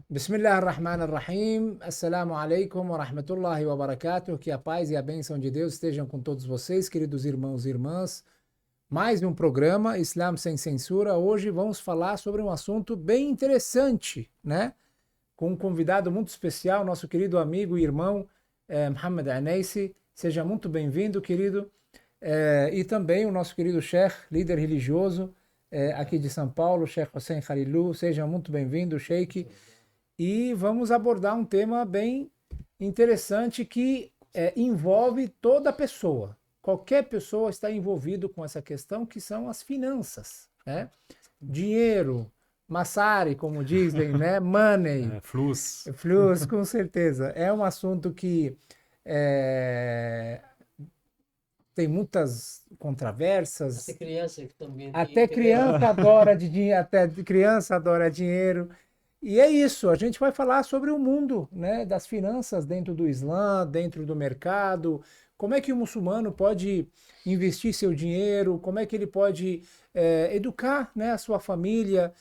Bismillah ar-Rahman ar-Rahim. Assalamu alaikum wa rahmatullahi wa barakatuh. Que a paz e a bênção de Deus estejam com todos vocês, queridos irmãos e irmãs. Mais um programa Islam sem censura. Hoje vamos falar sobre um assunto bem interessante, né? Com um convidado muito especial, nosso querido amigo e irmão Mohammed Aneisi. Seja muito bem-vindo, querido. E também o nosso querido Sheikh, líder religioso aqui de São Paulo, Sheikh Hossein Khalilou. Seja muito bem-vindo, Sheikh. E vamos abordar um tema bem interessante que envolve toda pessoa. Qualquer pessoa está envolvido com essa questão, que são as finanças, né? Dinheiro, massari, como dizem, né? Money. Flus. Flus, com certeza. É um assunto que é, tem muitas controvérsias. Até criança que também Até criança adora até criança adora dinheiro. E é isso, a gente vai falar sobre o mundo, né, das finanças dentro do Islã, dentro do mercado, como é que o muçulmano pode investir seu dinheiro, como é que ele pode educar, né, a sua família,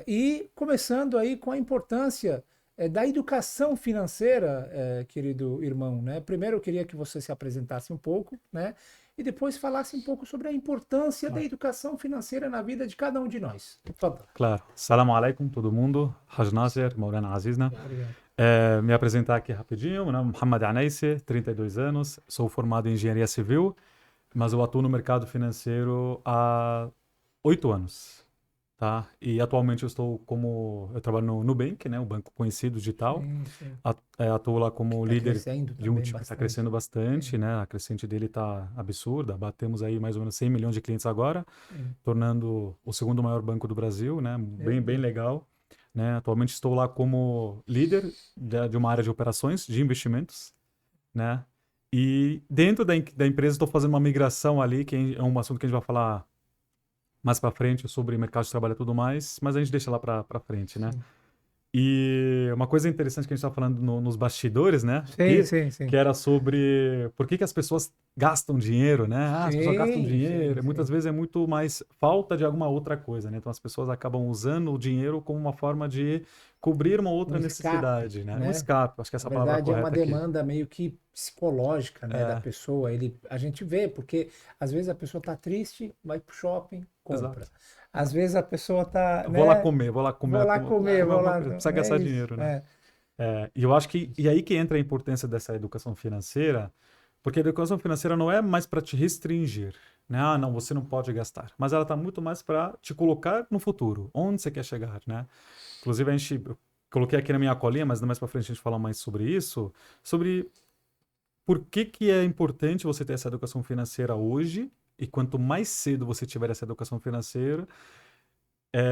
e começando aí com a importância da educação financeira, querido irmão, né? Primeiro eu queria que você se apresentasse um pouco, né, e depois falasse um pouco sobre a importância da educação financeira na vida de cada um de nós. Por favor. Claro. Salam alaikum, todo mundo. Haj Nasser, Maulana Azizna. Obrigado. Me apresentar aqui rapidinho. Meu nome é Mohammed Aneisi, 32 anos. Sou formado em engenharia civil, mas eu atuo no mercado financeiro há 8 anos. Tá? E atualmente eu trabalho no Nubank, né? O banco conhecido digital. Sim. Atuo lá como Está líder crescendo de um também time que está bastante. crescendo bastante, né? A crescente dele está absurda. Batemos aí mais ou menos 100 milhões de clientes agora, tornando o segundo maior banco do Brasil, né? Bem legal, né? Atualmente estou lá como líder de uma área de operações de investimentos, né? E dentro da empresa estou fazendo uma migração ali, que é um assunto que a gente vai falar mais para frente sobre mercado de trabalho e tudo mais, mas a gente deixa lá para frente, né? Sim. E uma coisa interessante que a gente estava falando nos bastidores, né? Sim. Que era sobre por que as pessoas gastam dinheiro, né? As pessoas gastam dinheiro. Muitas vezes é muito mais falta de alguma outra coisa, né? Então as pessoas acabam usando o dinheiro como uma forma de cobrir uma outra necessidade, né? Um escape, acho que essa Na palavra verdade, é uma correta aqui. demanda meio que psicológica, né, da É, pessoa. A gente vê, porque às vezes a pessoa está triste, vai pro shopping, compra. exato. Às vezes a pessoa está, Vou lá né, comer, vou lá vou comer. lá comer, vou lá. Precisa É gastar isso. dinheiro, né? E eu acho que e aí que entra a importância dessa educação financeira, porque a educação financeira não é mais para te restringir, né? Ah, não, você não pode gastar, mas ela está muito mais para te colocar no futuro, onde você quer chegar, né? Inclusive eu coloquei aqui na minha colinha, mas mais para frente a gente fala mais sobre isso, sobre por que é importante você ter essa educação financeira hoje, e quanto mais cedo você tiver essa educação financeira,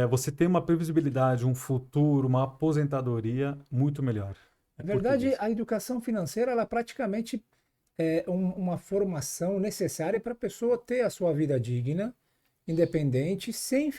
você tem uma previsibilidade, um futuro, uma aposentadoria muito melhor. Na Por que verdade, disso? a educação financeira, ela praticamente é uma formação necessária para a pessoa ter a sua vida digna, independente, sem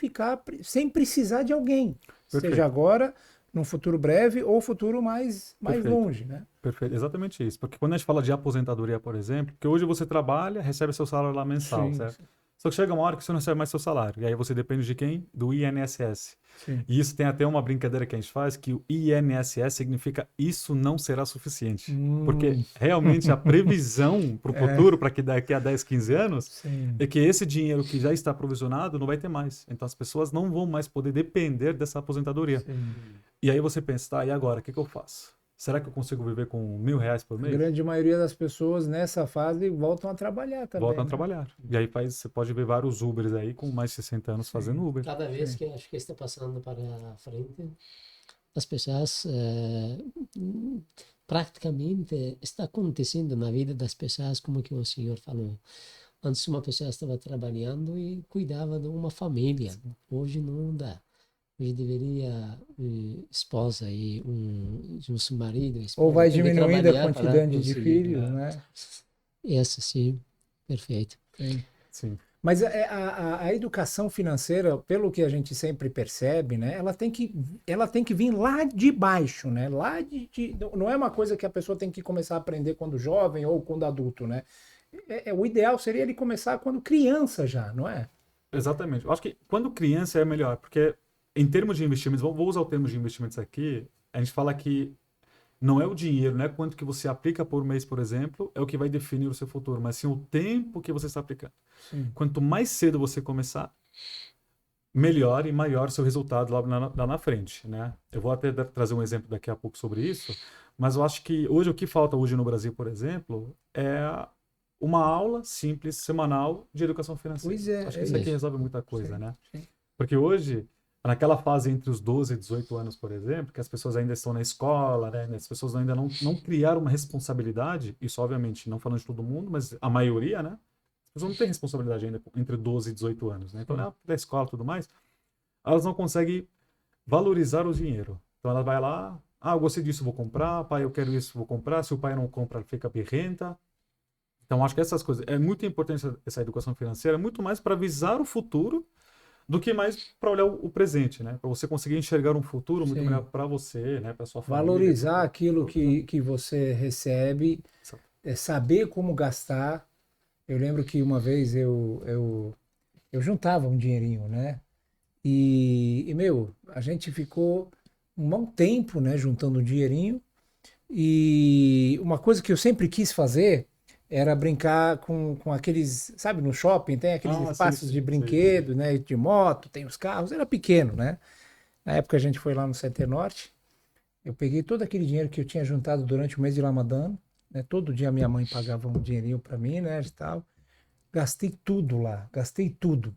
precisar de alguém, seja Perfeito. agora, num futuro breve ou futuro mais Perfeito, longe, né? perfeito, exatamente isso. Porque quando a gente fala de aposentadoria, por exemplo, que hoje você trabalha, recebe seu salário lá mensal, Sim, certo? Só que chega uma hora que você não recebe mais seu salário. E aí você depende de quem? Do INSS. sim. E isso tem até uma brincadeira que a gente faz, que o INSS significa isso não será suficiente. Porque realmente a previsão para o futuro, para que daqui a 10, 15 anos, Sim. é que esse dinheiro que já está provisionado não vai ter mais. Então as pessoas não vão mais poder depender dessa aposentadoria. Sim. E aí você pensa, tá, e agora? O que eu faço? Será que eu consigo viver com R$ 1.000 por A mês? grande maioria das pessoas nessa fase voltam a trabalhar também, Voltam a né? trabalhar. E aí você pode ver vários Ubers aí com mais de 60 anos fazendo Uber. Cada vez que acho que está passando para frente, as pessoas praticamente está acontecendo na vida das pessoas como que o senhor falou. Antes uma pessoa estava trabalhando e cuidava de uma família. Hoje não dá. Hoje deveria esposa e um marido, Ou esposa, vai tem que diminuindo a trabalhar para quantidade de conseguir. filhos, né? Essa sim, perfeito. Sim. Sim. Mas a educação financeira, pelo que a gente sempre percebe, né, ela tem que vir lá de baixo, né? Não é uma coisa que a pessoa tem que começar a aprender quando jovem ou quando adulto, né? O ideal seria ele começar quando criança já, não é? Exatamente. Eu acho que quando criança é melhor, porque em termos de investimentos, vou usar o termo de investimentos aqui, a gente fala que não é o dinheiro, não é quanto que você aplica por mês, por exemplo, é o que vai definir o seu futuro, mas sim o tempo que você está aplicando. Sim. Quanto mais cedo você começar, melhor e maior seu resultado lá na frente, né? Eu vou até trazer um exemplo daqui a pouco sobre isso, mas eu acho que hoje o que falta hoje no Brasil, por exemplo, é uma aula simples, semanal, de educação financeira. Pois é, Acho que é isso aqui isso. resolve muita coisa, Sim, né? sim. Porque hoje, naquela fase entre os 12 e 18 anos, por exemplo, que as pessoas ainda estão na escola, né? As pessoas ainda não criaram uma responsabilidade, isso obviamente não falando de todo mundo, mas a maioria, né? As pessoas não têm responsabilidade ainda entre 12 e 18 anos, né? Então, da escola e tudo mais, elas não conseguem valorizar o dinheiro. Então, ela vai lá, eu gostei disso, vou comprar, pai, eu quero isso, vou comprar. Se o pai não compra, fica birrenta. Então, acho que essas coisas, é muito importante essa educação financeira, muito mais para visar o futuro do que mais para olhar o presente, né? Para você conseguir enxergar um futuro muito Sim. melhor para você, né? Para sua família. Valorizar aquilo que você recebe, saber como gastar. Eu lembro que uma vez eu juntava um dinheirinho, né? Meu, a gente ficou um bom tempo, né, juntando um dinheirinho. E uma coisa que eu sempre quis fazer era brincar com aqueles, sabe, no shopping tem aqueles espaços de brinquedo, né, de moto, tem os carros, era pequeno, né? Na época a gente foi lá no Center Norte, eu peguei todo aquele dinheiro que eu tinha juntado durante o mês de Ramadã, né? Todo dia minha mãe pagava um dinheirinho para mim, né, e tal. Gastei tudo lá, gastei tudo.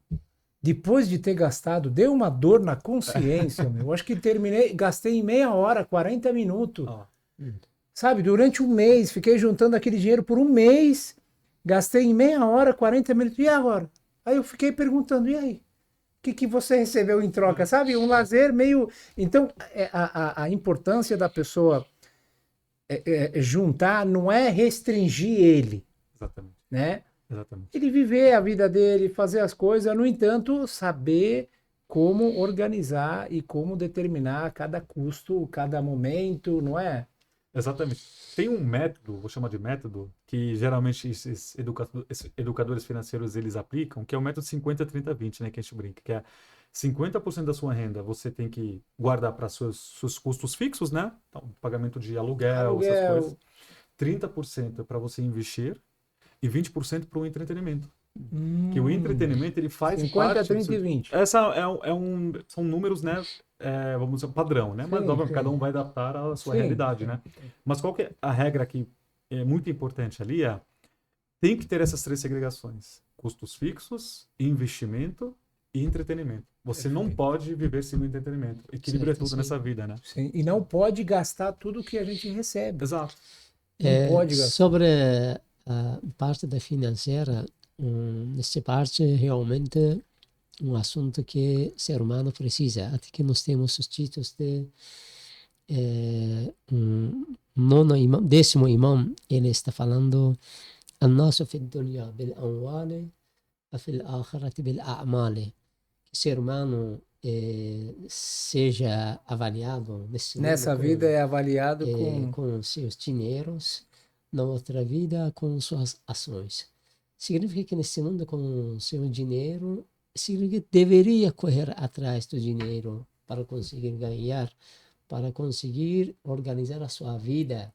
Depois de ter gastado, deu uma dor na consciência, meu. Eu acho que gastei em meia hora, 40 minutos. Sabe, durante um mês, fiquei juntando aquele dinheiro por um mês, gastei em meia hora, 40 minutos, e agora? Aí eu fiquei perguntando, e aí? O que você recebeu em troca? Sabe, um lazer meio... Então, a importância da pessoa juntar não é restringir ele, Exatamente. né? Exatamente. Ele viver a vida dele, fazer as coisas, no entanto, saber como organizar e como determinar cada custo, cada momento, não é? Exatamente. Tem um método, vou chamar de método, que geralmente esses educadores financeiros eles aplicam, que é o método 50-30-20, né, que a gente brinca, que é 50% da sua renda você tem que guardar para seus custos fixos, né? Então, pagamento de aluguel, essas coisas. 30% para você investir e 20% para o entretenimento. Que o entretenimento ele faz 50, parte 30 e 20. São números, né? Vamos dizer, padrão, né? Mas Sim, óbvio, sim. cada um vai adaptar à sua Sim, realidade, sim, né? sim. Mas qual que é a regra que é muito importante ali? Tem que ter essas 3 segregações: custos fixos, investimento e entretenimento. Você não Perfeito. pode viver sem o entretenimento. Equilíbrio é Certo, tudo nessa vida, né? Sim. E não pode gastar tudo que a gente recebe. Exato. Não pode gastar. Sobre a parte da financeira, nessa parte realmente um assunto que o ser humano precisa. Até que nós temos os títulos de nono imam, 10º imam, ele está falando الناس في الدنيا بالأموال وفي الآخرة بالأعمال. Que o ser humano seja avaliado Nessa vida é avaliado com seus dinheiros, na outra vida com suas ações. Significa que nesse mundo com seu dinheiro, significa que deveria correr atrás do dinheiro para conseguir ganhar, para conseguir organizar a sua vida.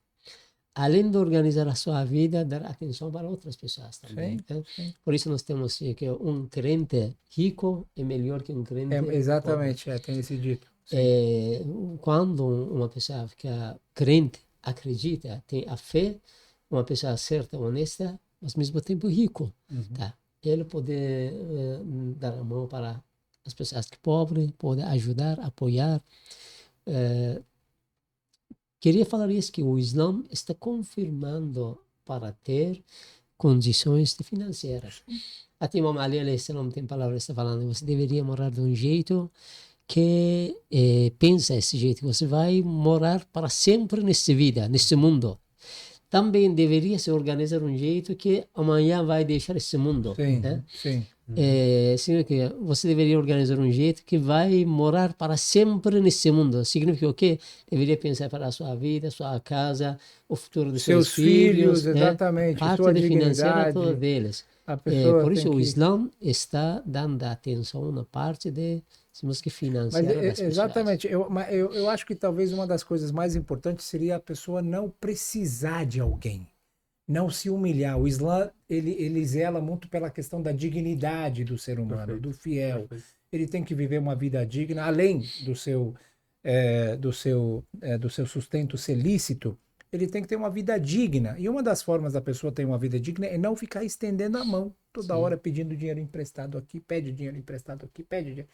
Além de organizar a sua vida, dar atenção para outras pessoas também. Sim, sim. Por isso nós temos que um crente rico é melhor que um crente exatamente, tem esse dito. quando uma pessoa fica crente, acredita, tem a fé, uma pessoa certa, honesta, mas ao mesmo tempo rico, tá? Ele pode dar a mão para as pessoas que pobres, pode ajudar, apoiar. Queria falar isso, que o Islã está confirmando para ter condições financeiras. Até Imam Ali não tem palavra, está falando, você deveria morar de um jeito que pensa esse jeito, que você vai morar para sempre nessa vida, nesse mundo. Também deveria se organizar um jeito que amanhã vai deixar esse mundo. Sim, né? sim. Significa que você deveria organizar um jeito que vai morar para sempre nesse mundo. Significa o quê? Deveria pensar para a sua vida, sua casa, o futuro dos seus filhos, exatamente, parte sua da financeira dignidade. toda deles. A pessoa Por tem isso o que... Islã está dando atenção na parte de temos que financiar Mas, as pessoas. exatamente, eu acho que talvez uma das coisas mais importantes seria a pessoa não precisar de alguém, não se humilhar. O Islã, ele zela muito pela questão da dignidade do ser humano, do Perfeito, fiel. perfeito. Ele tem que viver uma vida digna, além do seu sustento ser lícito, ele tem que ter uma vida digna. E uma das formas da pessoa ter uma vida digna é não ficar estendendo a mão toda Sim. hora pedindo dinheiro emprestado aqui, pede dinheiro emprestado aqui, pede dinheiro.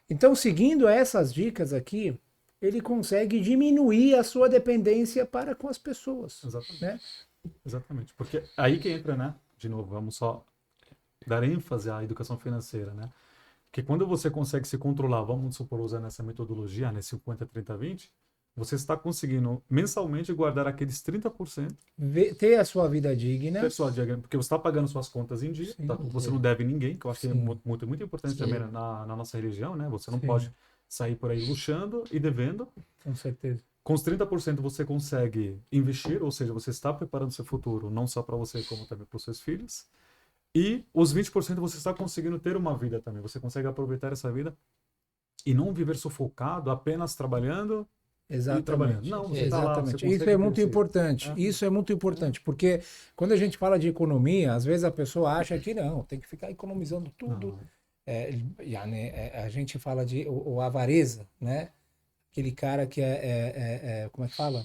Então, seguindo essas dicas aqui, ele consegue diminuir a sua dependência para com as pessoas, Exatamente. né? Exatamente. Porque aí que entra, né? De novo, vamos só dar ênfase à educação financeira, né? Porque quando você consegue se controlar, vamos supor, usando essa metodologia, né? 50, 30, 20, você está conseguindo mensalmente guardar aqueles 30%, Ter a sua vida digna. pessoal, porque você está pagando suas contas em dia, Sim. tá? Você não deve ninguém, que eu acho que é Sim. muito importante Sim. também na nossa religião, né? Você não Sim. pode sair por aí luxando e devendo. Com certeza. Com os 30% você consegue investir, ou seja, você está preparando seu futuro, não só para você, como também para os seus filhos. E os 20% você está conseguindo ter uma vida também. Você consegue aproveitar essa vida e não viver sufocado apenas trabalhando e trabalhando. Exatamente. Não, você está lá, você Exatamente. Isso consegue é muito crescer. importante. É. Isso é muito importante, porque quando a gente fala de economia, às vezes a pessoa acha que não, tem que ficar economizando tudo. Não. Yani, a gente fala de o avareza, né? Aquele cara que como é que fala?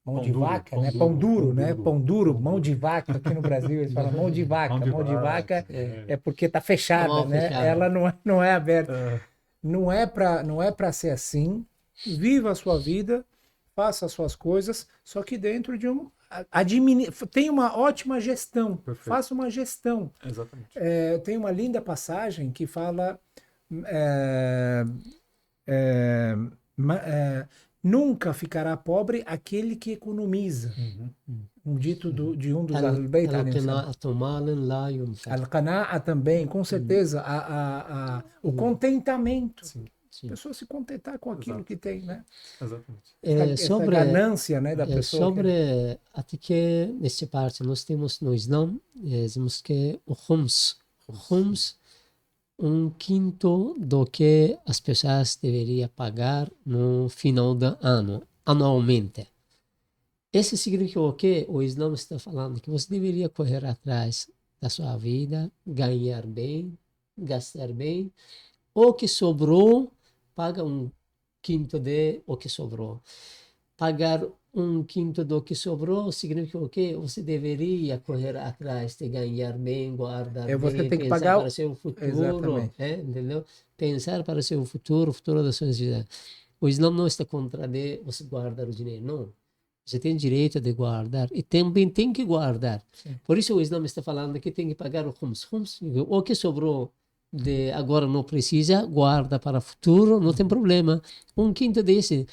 Mão Pão de duro, vaca, pão né? duro, Pão duro, pão né? duro, Pão duro, pão mão duro. de vaca. Aqui no Brasil eles falam mão de vaca. Mão de vaca é porque tá A fechada, mão né? fechada. Ela não é aberta. É, Não é para ser assim. Viva a sua vida, faça as suas coisas, só que dentro de tem uma ótima gestão. Perfeito. Faça uma gestão. exatamente. Tem uma linda passagem que fala é, é, nunca ficará pobre aquele que economiza. Um dito de um dos Ahlul Bayt, القناعة مال لا ينفق. Al-Qana'a também, com certeza, o contentamento. Sim, A pessoa se contentar com aquilo Exato. que tem, né? exatamente. Essa ganância, né, da pessoa. Sobre até que nessa parte nós temos no Islã, dizemos que o Khums, um quinto do que as pessoas deveriam pagar no final do ano, anualmente. Esse significa o quê? O Islã está falando que você deveria correr atrás da sua vida, ganhar bem, gastar bem. O que sobrou, paga um quinto de o que sobrou. Pagar um quinto do que sobrou significa o quê? Você deveria correr atrás de ganhar bem, guardar Você bem, tem que pensar pagar para seu futuro, Exatamente. entendeu? Pensar para seu futuro, o futuro das suas vidas. O Islã não está contra de você guardar o dinheiro, não. Você tem direito de guardar e também tem que guardar. Sim. Por isso o Islã está falando que tem que pagar o Khums. O que sobrou de agora não precisa, guarda para o futuro, não tem problema. Um quinto desse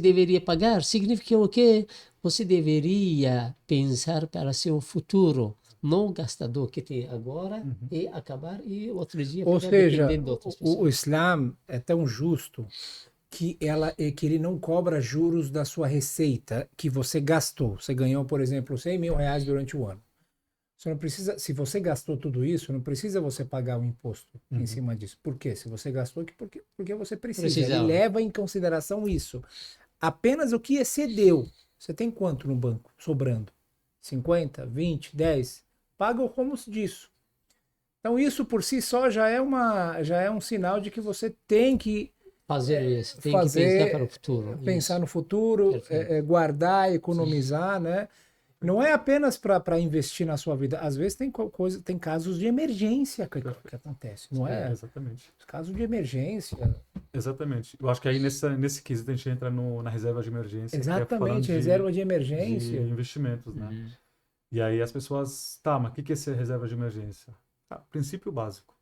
deveria pagar. Significa o quê? Você deveria pensar para seu futuro, não o gastador que tem agora e acabar e outro dia Ou ficar seja, dependendo de outras pessoas. o Islã é tão justo que ele não cobra juros da sua receita que você gastou. Você ganhou, por exemplo, 100 mil reais durante o ano. Você não precisa, se você gastou tudo isso, não precisa você pagar o imposto em cima disso. Por quê? Se você gastou, porque você precisa. Precisava. Ele leva em consideração isso. Apenas o que excedeu. Você tem quanto no banco sobrando? 50, 20, 10? Paga o Khums disso. Então isso por si só já é um sinal de que você tem que Fazer isso, tem que pensar para o futuro. pensar Isso. no futuro, Perfeito. guardar, economizar, né? Não é apenas para investir na sua vida. Às vezes tem casos de emergência que acontece, não é? Exatamente. Casos de emergência. Exatamente. Eu acho que aí nesse quesito a gente entra na reserva de emergência. que é falando Exatamente, reserva de emergência. de investimentos, né? E aí as pessoas, tá, mas o que é essa reserva de emergência? Princípio básico.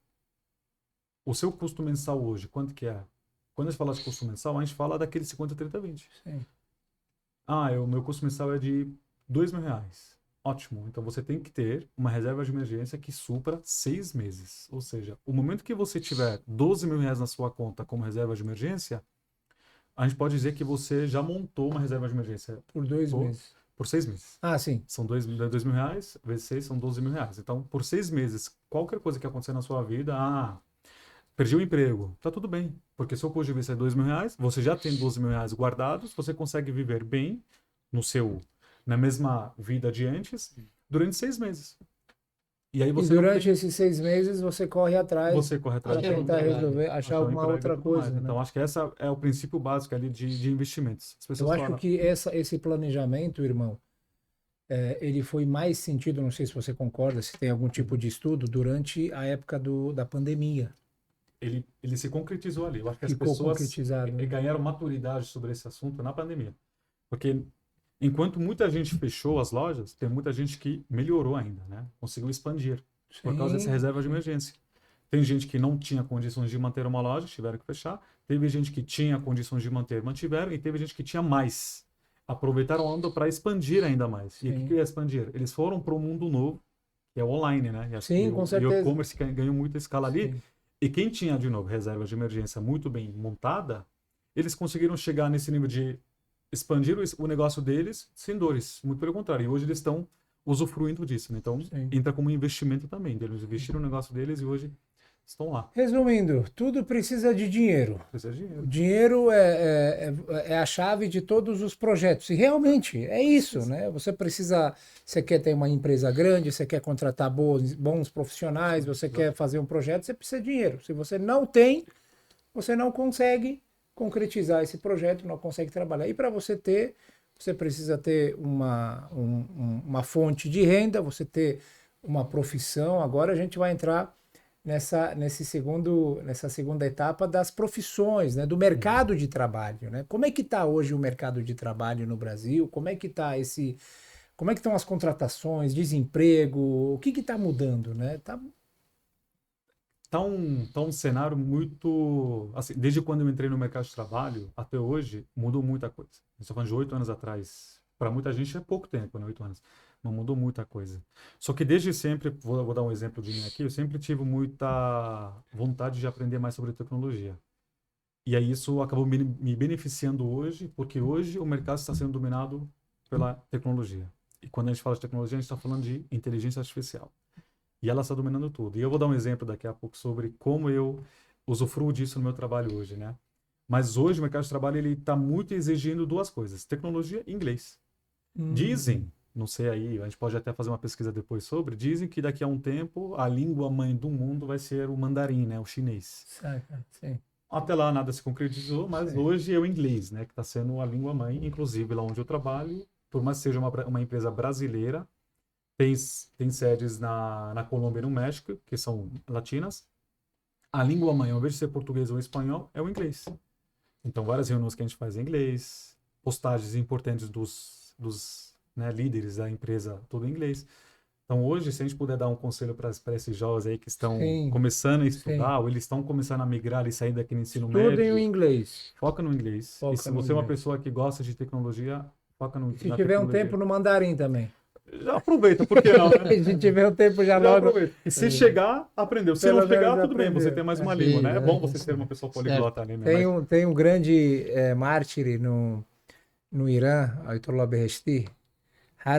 O seu custo mensal hoje, quanto que é? Quando a gente fala de custo mensal, a gente fala daquele 50, 30, 20. Sim. O meu custo mensal é de R$ 2.000. Ótimo. Então você tem que ter uma reserva de emergência que supra 6 meses. Ou seja, o momento que você tiver R$ 12.000 na sua conta como reserva de emergência, a gente pode dizer que você já montou uma reserva de emergência Por 2 meses. por 6 meses. Ah, sim. São R$ 2.000, vezes 6 são R$ 12.000. Então, por 6 meses, qualquer coisa que acontecer na sua vida, perdi o emprego, tá tudo bem. Porque seu custo de vida é R$ 2.000, você já tem R$ 12.000 guardados, você consegue viver bem na mesma vida de antes, durante 6 meses. E aí E você não durante tem- esses 6 meses você corre atrás você corre atrás para Achar um tentar trabalho. resolver, achar um uma emprego e outra tudo coisa, mais. né? Então, acho que esse é o princípio básico ali de investimentos. As pessoas Eu acho falam, que esse planejamento, irmão, ele foi mais sentido, não sei se você concorda, se tem algum tipo de estudo, durante a época da pandemia. ele se concretizou ali. Eu acho que as Ficou pessoas concretizado, né? ganharam maturidade sobre esse assunto na pandemia. Porque enquanto muita gente fechou as lojas, tem muita gente que melhorou ainda, né? Conseguiu expandir por causa dessa Sim, reserva de emergência. Tem gente que não tinha condições de manter uma loja, tiveram que fechar. Teve gente que tinha condições de manter, mantiveram. E teve gente que tinha mais. Aproveitaram a onda para expandir ainda mais. E o Sim. que é expandir? Eles foram para um mundo novo, que é o online, né? Sim, com E o certeza. e-commerce ganhou muita escala ali. Sim. E quem tinha, de novo, reserva de emergência muito bem montada, eles conseguiram chegar nesse nível de expandir o negócio deles sem dores. Muito pelo contrário. E hoje eles estão usufruindo disso, né? Então, Sim. entra como investimento também. Eles investiram no negócio deles e hoje estão lá. Resumindo, tudo precisa de dinheiro. Precisa de O dinheiro. dinheiro é a chave de todos os projetos. E realmente é isso, né? Você quer ter uma empresa grande, você quer contratar bons profissionais, você quer fazer um projeto, você precisa de dinheiro. Se você não tem, você não consegue concretizar esse projeto, não consegue trabalhar. E para você ter, você precisa ter uma fonte de renda, você ter uma profissão. Agora a gente vai entrar nessa segunda etapa das profissões, né, do mercado de trabalho, né? Como é que está hoje o mercado de trabalho no Brasil? Como é que estão as contratações, desemprego? O que está mudando, né? Tá um cenário muito... Assim, desde quando eu entrei no mercado de trabalho até hoje, mudou muita coisa. A gente está falando de 8 anos atrás. Para muita gente é pouco tempo, né? 8 anos. Mas mudou muita coisa. Só que desde sempre, vou dar um exemplo de mim aqui, eu sempre tive muita vontade de aprender mais sobre tecnologia. E aí isso acabou me beneficiando hoje, porque hoje o mercado está sendo dominado pela tecnologia. E quando a gente fala de tecnologia, a gente está falando de inteligência artificial. E ela está dominando tudo. E eu vou dar um exemplo daqui a pouco sobre como eu usufruo disso no meu trabalho hoje, né? Mas hoje o mercado de trabalho ele está muito exigindo duas coisas: tecnologia e inglês. Dizem, não sei aí, a gente pode até fazer uma pesquisa depois sobre, dizem que daqui a um tempo a língua mãe do mundo vai ser o mandarim, né? O chinês. Saca, sim. Até lá nada se concretizou, mas Sim. hoje é o inglês, né? Que está sendo a língua mãe, inclusive lá onde eu trabalho, por mais que seja uma empresa brasileira, tem sedes na Colômbia e no México, que são latinas. A língua mãe, ao invés de ser português ou espanhol, é o inglês. Então, várias reuniões que a gente faz em inglês, postagens importantes dos líderes da empresa, tudo em inglês. Então, hoje, se a gente puder dar um conselho para esses jovens aí que estão Sim, começando a estudar, sim. ou eles estão começando a migrar e sair daqui no ensino Estudem médio, o inglês. foca no inglês. Foca E se no você é uma inglês. pessoa que gosta de tecnologia, foca Se na tiver um tecnologia. tempo no mandarim também. Já aproveita, por que não, né? Se tiver um tempo já Já logo. aproveita. E se chegar, aprendeu. Se Pelo não chegar, menos tudo bem, você aprendeu. tem mais uma Sim, língua, né? É bom né? você ser uma pessoa poliglota ali, né? Tem um grande mártir no Irã, Ayatollah Beheshti,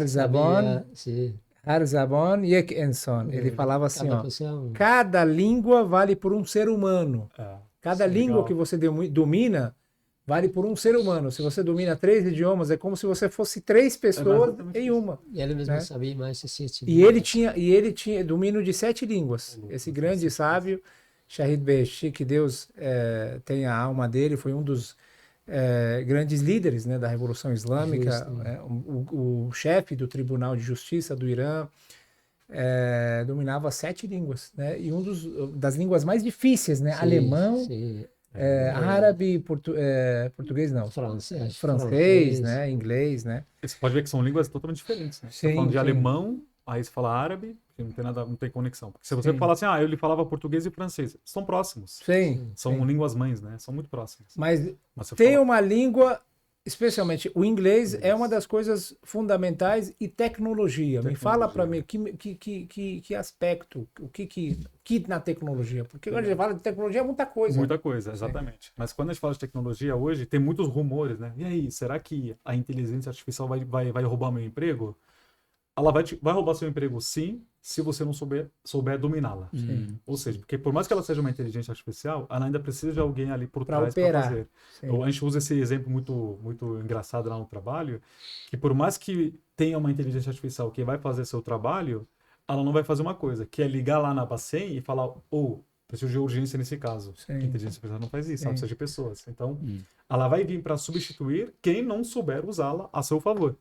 Sabia, sim. Har Zabon Yek Enson. Ele falava assim, Cada ó, pessoa, cada língua vale por um ser humano. Cada Sim, língua legal. que você domina vale por um ser humano. Se você domina 3 idiomas, é como se você fosse 3 pessoas exatamente em isso. uma. e ele mesmo né? sabia mais de 7 E ele tinha domínio de 7 línguas. Esse grande sábio, Shahid Beheshti, que Deus tenha a alma dele, foi um dos grandes líderes, né, da Revolução Islâmica, Justo, né? o chefe do Tribunal de Justiça do Irã, dominava 7 línguas, né? E das línguas mais difíceis, né? Sim, Alemão, sim. árabe, português não, francês, né? Inglês, né? Você pode ver que são línguas totalmente diferentes, né? Você tá Sim, falando de sim. alemão, aí você fala árabe, que não tem conexão. Porque se você Sim. falar assim, eu lhe falava português e francês, são próximos. Sim, São sim. línguas mães, né? São muito próximas. Mas Mas você tem fala, uma língua especialmente o inglês é uma das coisas fundamentais e tecnologia. Me fala para mim que aspecto, que na tecnologia, porque quando a gente fala de tecnologia é muita coisa. Muita coisa, exatamente. Mas quando a gente fala de tecnologia hoje, tem muitos rumores, né? E aí, será que a inteligência artificial vai roubar meu emprego? Ela vai roubar seu emprego, sim, se você não souber dominá-la. Ou seja, porque por mais que ela seja uma inteligência artificial, ela ainda precisa de alguém ali por trás para fazer. A gente usa esse exemplo muito engraçado lá no trabalho, que por mais que tenha uma inteligência artificial que vai fazer seu trabalho, ela não vai fazer uma coisa, que é ligar lá na Bacen e falar, preciso de urgência nesse caso. A inteligência artificial não faz isso, ela precisa de pessoas. Então, ela vai vir para substituir quem não souber usá-la a seu favor.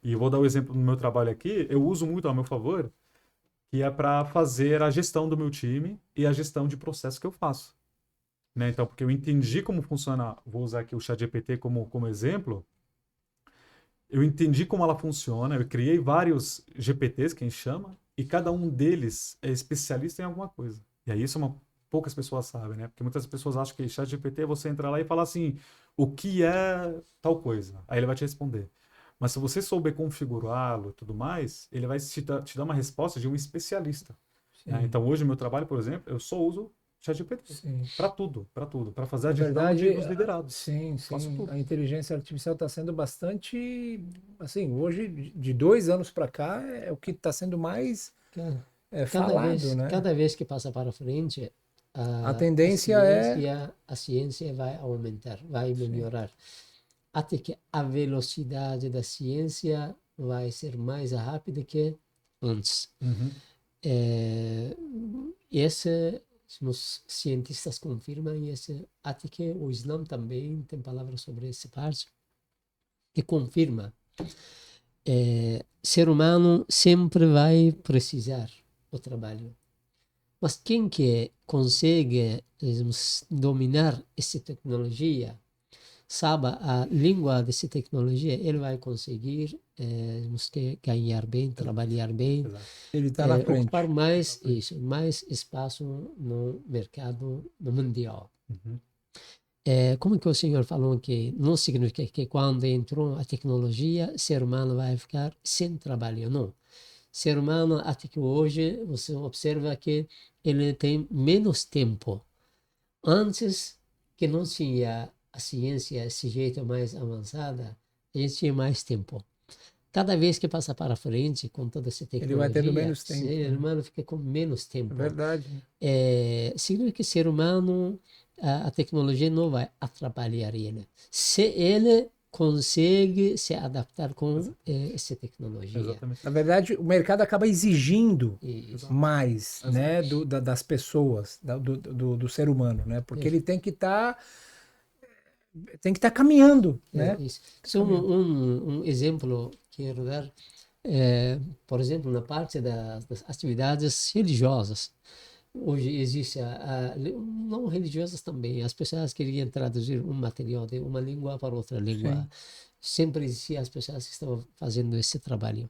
E eu vou dar o exemplo do meu trabalho aqui, eu uso muito a meu favor, que é para fazer a gestão do meu time e a gestão de processo que eu faço. Né? Então, porque eu entendi como funciona, vou usar aqui o ChatGPT como exemplo, eu entendi como ela funciona, eu criei vários GPTs, que a gente chama, e cada um deles é especialista em alguma coisa. E aí isso poucas pessoas sabem, né? Porque muitas pessoas acham que ChatGPT, você entra lá e fala assim, o que é tal coisa? Aí ele vai te responder. Mas se você souber configurá-lo e tudo mais, ele vai te dar uma resposta de um especialista. Né? Então, hoje, no meu trabalho, por exemplo, eu só uso ChatGPT para tudo. Para fazer a gestão dos liderados. Sim. A inteligência artificial está sendo bastante, assim, hoje, de 2 anos para cá, é o que está sendo mais falado, né? Cada vez que passa para frente, a tendência a ciência vai aumentar, vai melhorar. Até que a velocidade da ciência vai ser mais rápida que antes. Os cientistas confirmam isso, até que o Islã também tem palavras sobre essa parte, que confirma. Ser humano sempre vai precisar do trabalho. Mas quem que consegue dominar essa tecnologia, sabe a língua dessa tecnologia, ele vai conseguir ganhar bem, trabalhar bem, ele está na frente. ocupar mais espaço no mercado mundial. Como que o senhor falou que não significa que quando entrou a tecnologia, o ser humano vai ficar sem trabalho, não. Ser humano, até que hoje, você observa que ele tem menos tempo. Antes, que não tinha a ciência desse jeito mais avançada, a gente tinha mais tempo. Cada vez que passa para frente com toda essa tecnologia, ele vai tendo menos tempo. O ser humano fica com menos tempo. É verdade. Significa que o ser humano, a tecnologia não vai atrapalhar ele. Se ele consegue se adaptar com essa tecnologia. Exatamente. Na verdade, o mercado acaba exigindo mais, né, das pessoas, do ser humano, né? Porque ele tem que estar caminhando, né? Isso. Um exemplo que quero dar, por exemplo, na parte das atividades religiosas. Hoje existe, não religiosas também, as pessoas queriam traduzir um material de uma língua para outra língua. Sempre existiam as pessoas que estavam fazendo esse trabalho.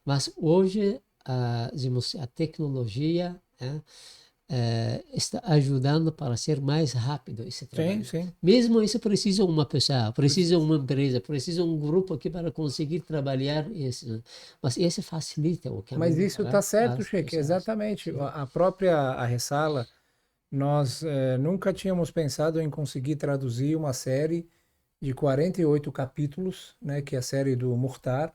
Mas hoje, a tecnologia está ajudando para ser mais rápido esse trabalho. Mesmo isso precisa uma pessoa, precisa uma empresa, precisa um grupo aqui para conseguir trabalhar isso. Mas isso facilita o caminho. Mas isso está certo, Sheikh, exatamente. A própria Ressala, nós nunca tínhamos pensado em conseguir traduzir uma série de 48 capítulos, né, que é a série do Mukhtar.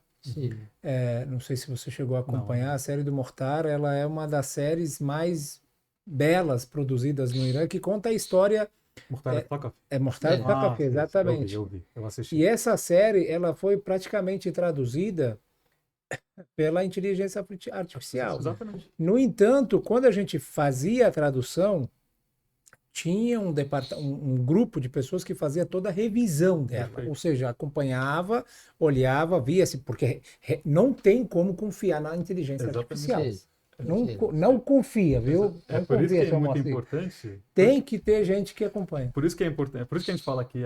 Não sei se você chegou a acompanhar. A série do Mukhtar, ela é uma das séries mais belas produzidas no Irã, que conta a história. Mukhtar Thaqafi. Mukhtar Thaqafi, exatamente. Eu vi, eu assisti. E essa série, ela foi praticamente traduzida pela inteligência artificial. Exatamente. No entanto, quando a gente fazia a tradução, tinha um grupo de pessoas que fazia toda a revisão dela. Perfeito. Ou seja, acompanhava, olhava, via-se, porque não tem como confiar na inteligência artificial. Não confia, viu? Não por confia, isso que é muito importante. Tem que ter gente que acompanha. Por isso que é importante. Por isso que a gente fala que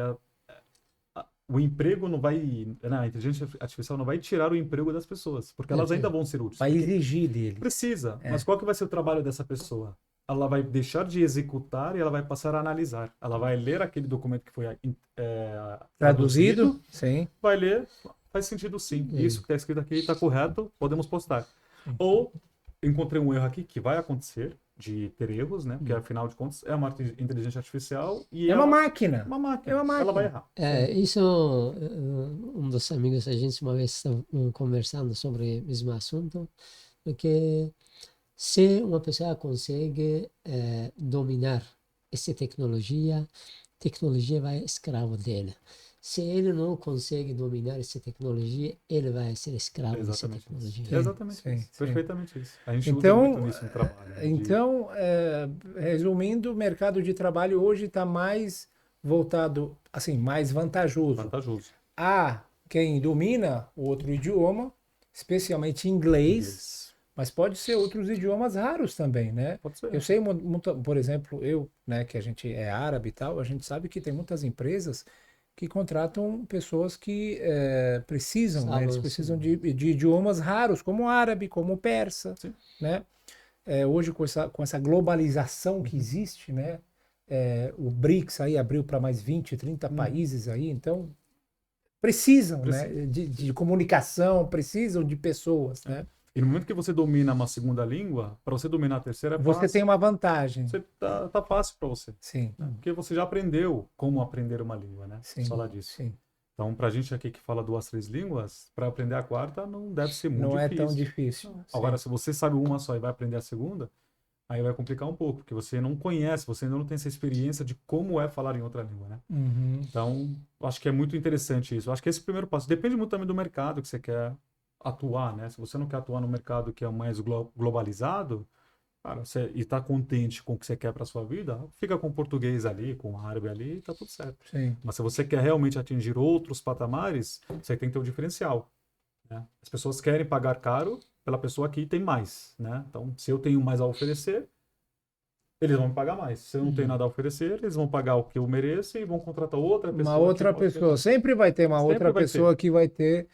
o emprego não vai. A inteligência artificial não vai tirar o emprego das pessoas, porque elas ainda vão ser úteis. Vai exigir dele. Precisa. Mas qual que vai ser o trabalho dessa pessoa? ela vai deixar de executar e ela vai passar a analisar. Ela vai ler aquele documento que foi Traduzido? Sim. vai ler, faz sentido sim. Isso que está escrito aqui está correto, podemos postar. Ou encontrei um erro aqui que vai acontecer de ter erros, né? Porque afinal de contas é uma inteligência artificial e É uma ela máquina. uma máquina. É uma máquina. Ela vai errar. Isso, um dos amigos, a gente uma vez estava conversando sobre o mesmo assunto, porque se uma pessoa consegue dominar essa tecnologia vai escravo dele. Se ele não consegue dominar essa tecnologia, ele vai ser escravo dessa Exatamente isso. tecnologia. Exatamente sim, isso. sim. Perfeitamente isso. A gente usa Então, muito nisso no trabalho. Né? então resumindo, o mercado de trabalho hoje está mais voltado, assim, mais vantajoso. Vantajoso. A quem domina o outro idioma, especialmente inglês, mas pode ser outros idiomas raros também, né? Pode ser. Eu sei, por exemplo, né, que a gente é árabe e tal, a gente sabe que tem muitas empresas que contratam pessoas que precisam, né? Eles precisam de idiomas raros, como o árabe, como o persa, Sim. né? Hoje, com essa globalização que existe, né? O BRICS aí abriu para mais 20, 30 países aí, então precisam, né? De comunicação, precisam de pessoas, né? E no momento que você domina uma segunda língua, para você dominar a terceira é Você fácil. tem uma vantagem. Você tá fácil para você. Sim. Né? Porque você já aprendeu como aprender uma língua, né? Sim. Falar disso. Sim. Então, para a gente aqui que fala 2, 3 línguas, para aprender a quarta não deve ser muito difícil. Não é tão difícil. Agora, se você sabe uma só e vai aprender a segunda, aí vai complicar um pouco, porque você não conhece, você ainda não tem essa experiência de como é falar em outra língua, né? Uhum. Então, acho que é muito interessante isso. Acho que esse é o primeiro passo. Depende muito também do mercado que você quer atuar, né? Se você não quer atuar no mercado que é mais globalizado, cara, e está contente com o que você quer para sua vida, fica com o português ali, com o árabe ali, tá tudo certo. Sim. Mas se você quer realmente atingir outros patamares, você tem que ter um diferencial. Né? As pessoas querem pagar caro pela pessoa que tem mais, né? Então, se eu tenho mais a oferecer, eles vão me pagar mais. Se eu não tenho nada a oferecer, eles vão pagar o que eu mereço e vão contratar outra pessoa. Uma outra pessoa. Sempre vai ter uma outra pessoa que vai ter.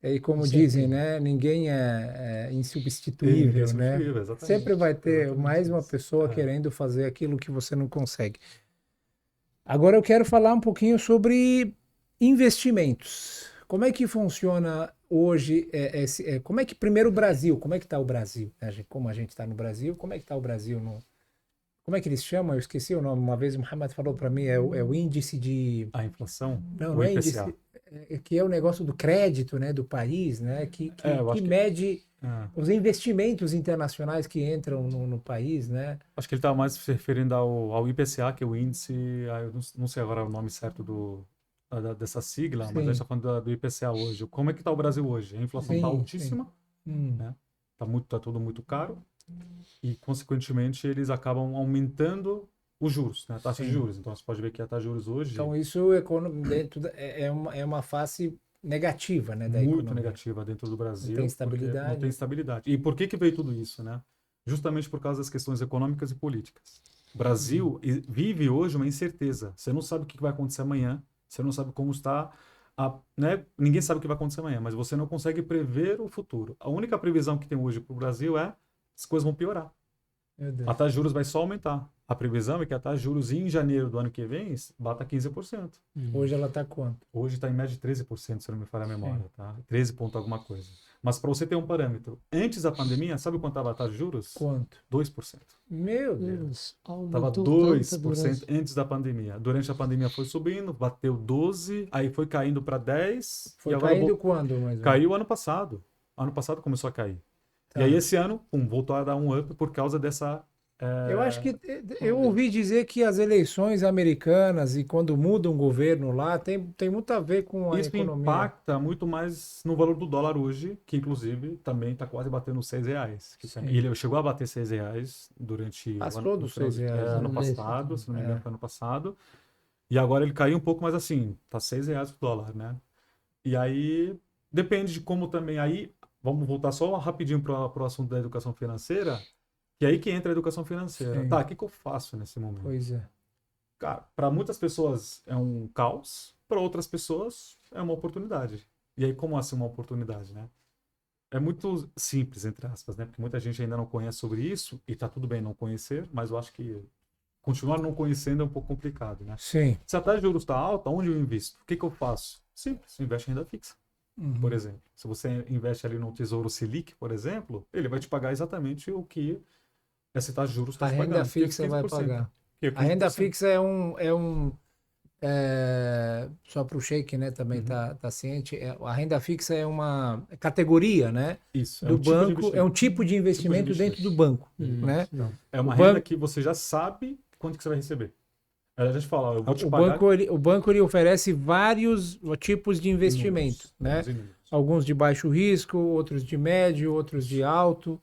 E como dizem, né? Ninguém é insubstituível, né? Exatamente. Sempre vai ter Exatamente mais uma isso. pessoa querendo fazer aquilo que você não consegue. Agora eu quero falar um pouquinho sobre investimentos. Como é que funciona hoje como é que primeiro o Brasil, como é que está o Brasil? Como a gente está no Brasil, como é que está o Brasil como é que eles chamam? Eu esqueci o nome. Uma vez o Muhammad falou para mim, é o índice de... A inflação? Não é índice, que é o negócio do crédito, né, do país, né, que mede os investimentos internacionais que entram no país, né? Acho que ele está mais se referindo ao IPCA, que é o índice, eu não sei agora o nome certo dessa sigla, mas a gente está falando do IPCA hoje. Como é que está o Brasil hoje? A inflação está altíssima, né? Tá tudo muito caro e, consequentemente, eles acabam aumentando os juros, né? A taxa de juros. Então, você pode ver que a taxa de juros hoje... Então, isso é uma face negativa, né, da muito economia. negativa dentro do Brasil. Não tem estabilidade. Não tem estabilidade. E por que veio tudo isso, né? Justamente por causa das questões econômicas e políticas. O Brasil vive hoje uma incerteza. Você não sabe o que vai acontecer amanhã. Você não sabe como está... né? Ninguém sabe o que vai acontecer amanhã, mas você não consegue prever o futuro. A única previsão que tem hoje para o Brasil é as coisas vão piorar. A taxa de juros vai só aumentar. A previsão é que a taxa de juros em janeiro do ano que vem bata 15%. Hoje ela está quanto? Hoje está em média de 13%, se não me falha a memória. Tá? 13 ponto alguma coisa. Mas para você ter um parâmetro, antes da pandemia, sabe quanto estava a taxa de juros? Quanto? 2%. Meu Deus. Estava 2% antes da pandemia. Durante a pandemia foi subindo, bateu 12%, aí foi caindo para 10%. Foi caindo quando, mais ou menos? Caiu ano passado. Ano passado começou a cair. Tá. E aí esse ano, voltou a dar um up por causa dessa... Eu acho que eu ouvi dizer que as eleições americanas e quando muda um governo lá tem muito a ver com a economia. Isso impacta muito mais no valor do dólar hoje, que inclusive também está quase batendo R$6. Ele chegou a bater R$6 durante Passou dos R$6 ano passado, se não me engano, foi ano passado. E agora ele caiu um pouco, mas assim, tá R$6 o dólar, né? E aí depende de como também aí. Vamos voltar só rapidinho para o assunto da educação financeira. E aí que entra a educação financeira. Sim. Tá, o que eu faço nesse momento? Pois é. Cara, para muitas pessoas é um caos, para outras pessoas é uma oportunidade. E aí, como assim uma oportunidade, né? é muito simples, entre aspas, né? Porque muita gente ainda não conhece sobre isso, e tá tudo bem não conhecer, mas eu acho que continuar não conhecendo é um pouco complicado, né? Sim. Se a taxa de juros está alta, onde eu invisto? O que que eu faço? Simples, investe em renda fixa, por exemplo. Se você investe ali no Tesouro Selic, por exemplo, ele vai te pagar exatamente o que essa taxa de juros está A te renda pagando, que é fixa vai 15%. pagar. Que é A renda 15%. fixa só para o Sheik, né, também tá ciente, a renda fixa é uma categoria, né, Isso, é do um tipo de banco, é um investimento. tipo de investimento dentro do banco, né? Então, é O uma renda banco, que você já sabe quanto que você vai receber. Ela já te fala, ó, eu vou te o pagar banco, o banco ele oferece vários tipos de investimento, inúmeros, né? inúmeros. Alguns de baixo risco, outros de médio, outros de alto.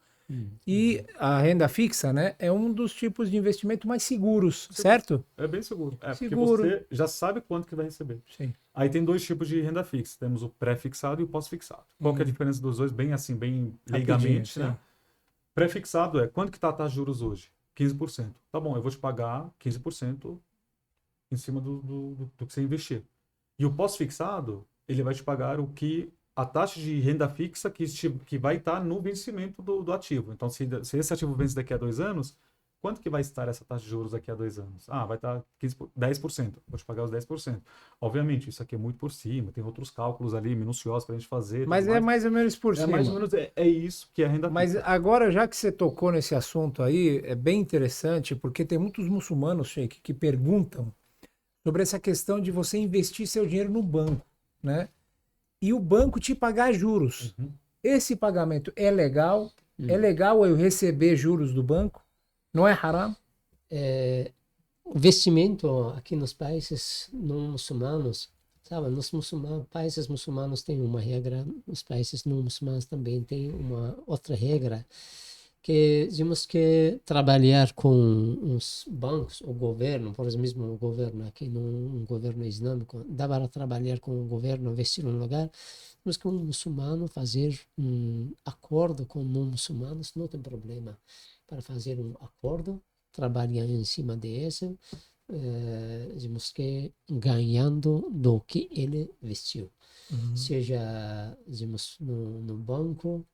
E a renda fixa, né, é um dos tipos de investimento mais seguros, certo? É bem seguro. É, porque Seguro. você já sabe quanto que vai receber. Sim. Aí tem dois tipos de renda fixa. Temos o pré-fixado e o pós-fixado. Qual que é a diferença dos dois? Bem assim, bem leigamente, sim. né? Pré-fixado é quanto que está a taxa de juros hoje? 15%. Tá bom, eu vou te pagar 15% em cima do que você investir. E o pós-fixado, ele vai te pagar o que a taxa de renda fixa que vai estar no vencimento do ativo. Então, se esse ativo vence daqui a 2 anos, quanto que vai estar essa taxa de juros daqui a 2 anos? Ah, vai estar 10%. Vou te pagar os 10%. Obviamente, isso aqui é muito por cima, tem outros cálculos ali minuciosos para a gente fazer. Mas tudo é mais. mais ou menos por É cima. mais ou menos é isso que é a renda Mas fixa. agora, já que você tocou nesse assunto aí, é bem interessante, porque tem muitos muçulmanos, Sheik, que perguntam sobre essa questão de você investir seu dinheiro no banco, né? E o banco te pagar juros. Esse pagamento é legal? É legal eu receber juros do banco? Não é haram? O investimento aqui nos países não muçulmanos, sabe, nos países muçulmanos tem uma regra, nos países não muçulmanos também tem uma outra regra, que temos que trabalhar com os bancos, o governo, por exemplo, mesmo o governo aqui, num governo islâmico, dá para trabalhar com o governo, investir num lugar, mas com um muçulmano fazer um acordo com não muçulmanos, não tem problema para fazer um acordo, trabalhar em cima desse, temos que ganhando do que ele vestiu, seja digamos, no banco,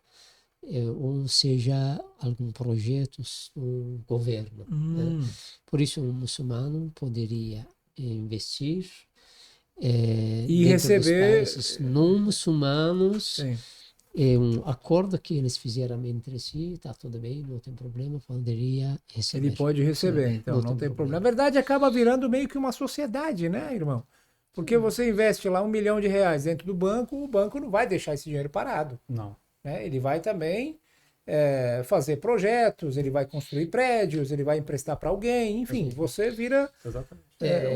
ou seja, algum projeto no governo. Né? Por isso, um muçulmano poderia investir E dentro receber. dos países não muçulmanos. Sim. É um acordo que eles fizeram entre si, está tudo bem, não tem problema, poderia receber. Ele pode receber, Sim, então não tem problema. Na verdade, acaba virando meio que uma sociedade, né, irmão? Porque você investe lá R$ 1 milhão dentro do banco, o banco não vai deixar esse dinheiro parado. Não. Né? Ele vai também fazer projetos, ele vai construir prédios, ele vai emprestar para alguém, enfim, você vira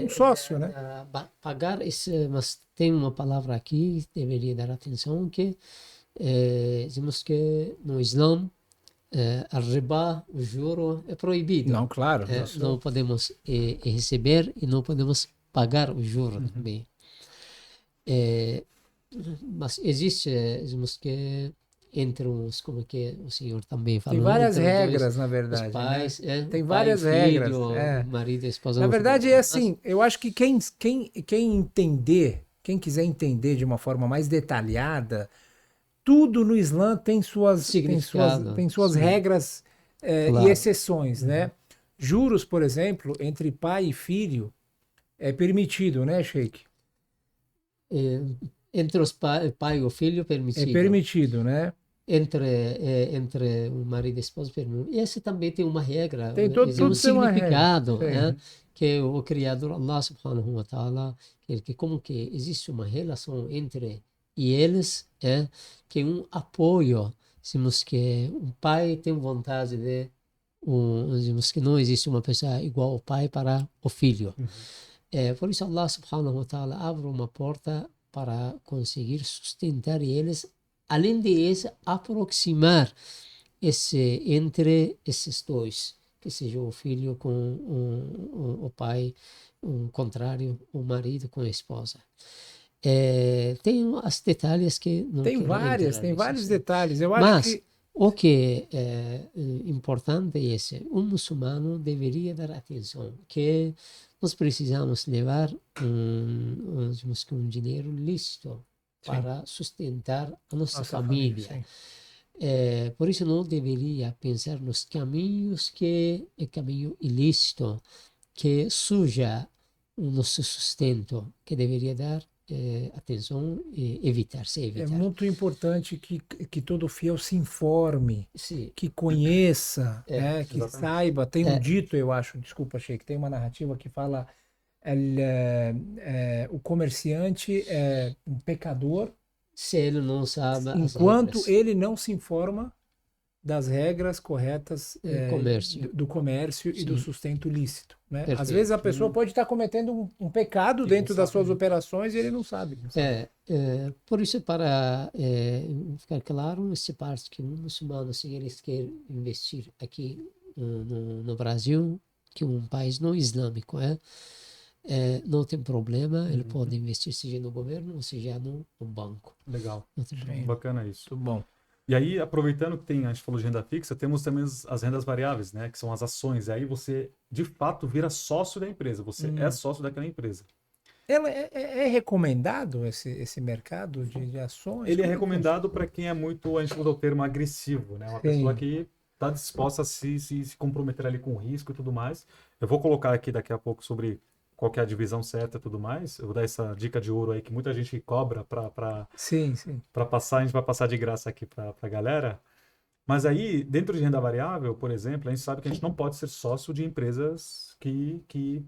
um sócio, né? Pagar esse, mas tem uma palavra aqui que deveria dar atenção, que dizemos que no Islã a riba, o juro, é proibido. Não, claro. Não podemos receber e não podemos pagar o juro também. Mas existe, dizemos que entre os, como que o senhor também falou, tem várias entre regras, na verdade. os pais, né? Tem pai, várias filho, regras. marido, esposa. Na verdade, é assim, eu acho que quem entender, quem quiser entender de uma forma mais detalhada, tudo no Islã tem suas regras Claro. e exceções, né? Juros, por exemplo, entre pai e filho é permitido, né, Sheik? Entre os pai e o filho, permitido. É permitido, né? Entre o marido e a esposa, permitido. E esse também tem uma regra, Tem um significado, né? que o Criador, Allah subhanahu wa ta'ala, que como que existe uma relação entre eles, que um apoio, dizemos que um pai tem vontade de, dizemos que não existe uma pessoa igual ao pai para o filho. Por isso Allah subhanahu wa ta'ala abre uma porta para conseguir sustentar eles, além de isso, aproximar entre esses dois, que seja o filho com o pai, o contrário, o marido com a esposa. Tem as detalhes que não tem vários detalhes. Eu Mas acho que o que é importante é esse: um muçulmano deveria dar atenção que nós precisamos levar um dinheiro lícito para sustentar a nossa família. Por isso não deveria pensar nos caminhos que é caminho ilícito, que suja o nosso sustento, que deveria dar atenção e evitar, se É evitar. muito importante que todo fiel se informe, Sim, que conheça, É, né, que exatamente. saiba. Tem um É. dito, eu acho, desculpa, Sheik, tem uma narrativa que fala o comerciante é um pecador se ele não sabe as enquanto regras ele não se informa das regras corretas comércio. do comércio e do Sim. sustento lícito, né? Às Perfeito. vezes a pessoa pode estar cometendo um pecado E dentro não das sabe, suas né? operações e ele não sabe. Por isso, para ficar claro, essa parte que um muçulmano, se eles querem investir aqui no Brasil, que é um país não islâmico, não tem problema, ele pode investir seja no governo ou seja no banco. Legal. Não tem problema. Bacana isso. Muito bom. E aí, aproveitando que a gente falou de renda fixa, temos também as rendas variáveis, né? Que são as ações. E aí você, de fato, vira sócio da empresa. Você é sócio daquela empresa. É recomendado esse mercado de ações? Ele é Como que recomendado para quem é muito, a gente usa o termo agressivo, né? Uma pessoa Sim. que está disposta a se comprometer ali com risco e tudo mais. Eu vou colocar aqui daqui a pouco sobre qual que é a divisão certa e tudo mais. Eu vou dar essa dica de ouro aí que muita gente cobra Sim, sim. para passar, a gente vai passar de graça aqui para a galera. Mas aí, dentro de renda variável, por exemplo, a gente sabe que a gente não pode ser sócio de empresas que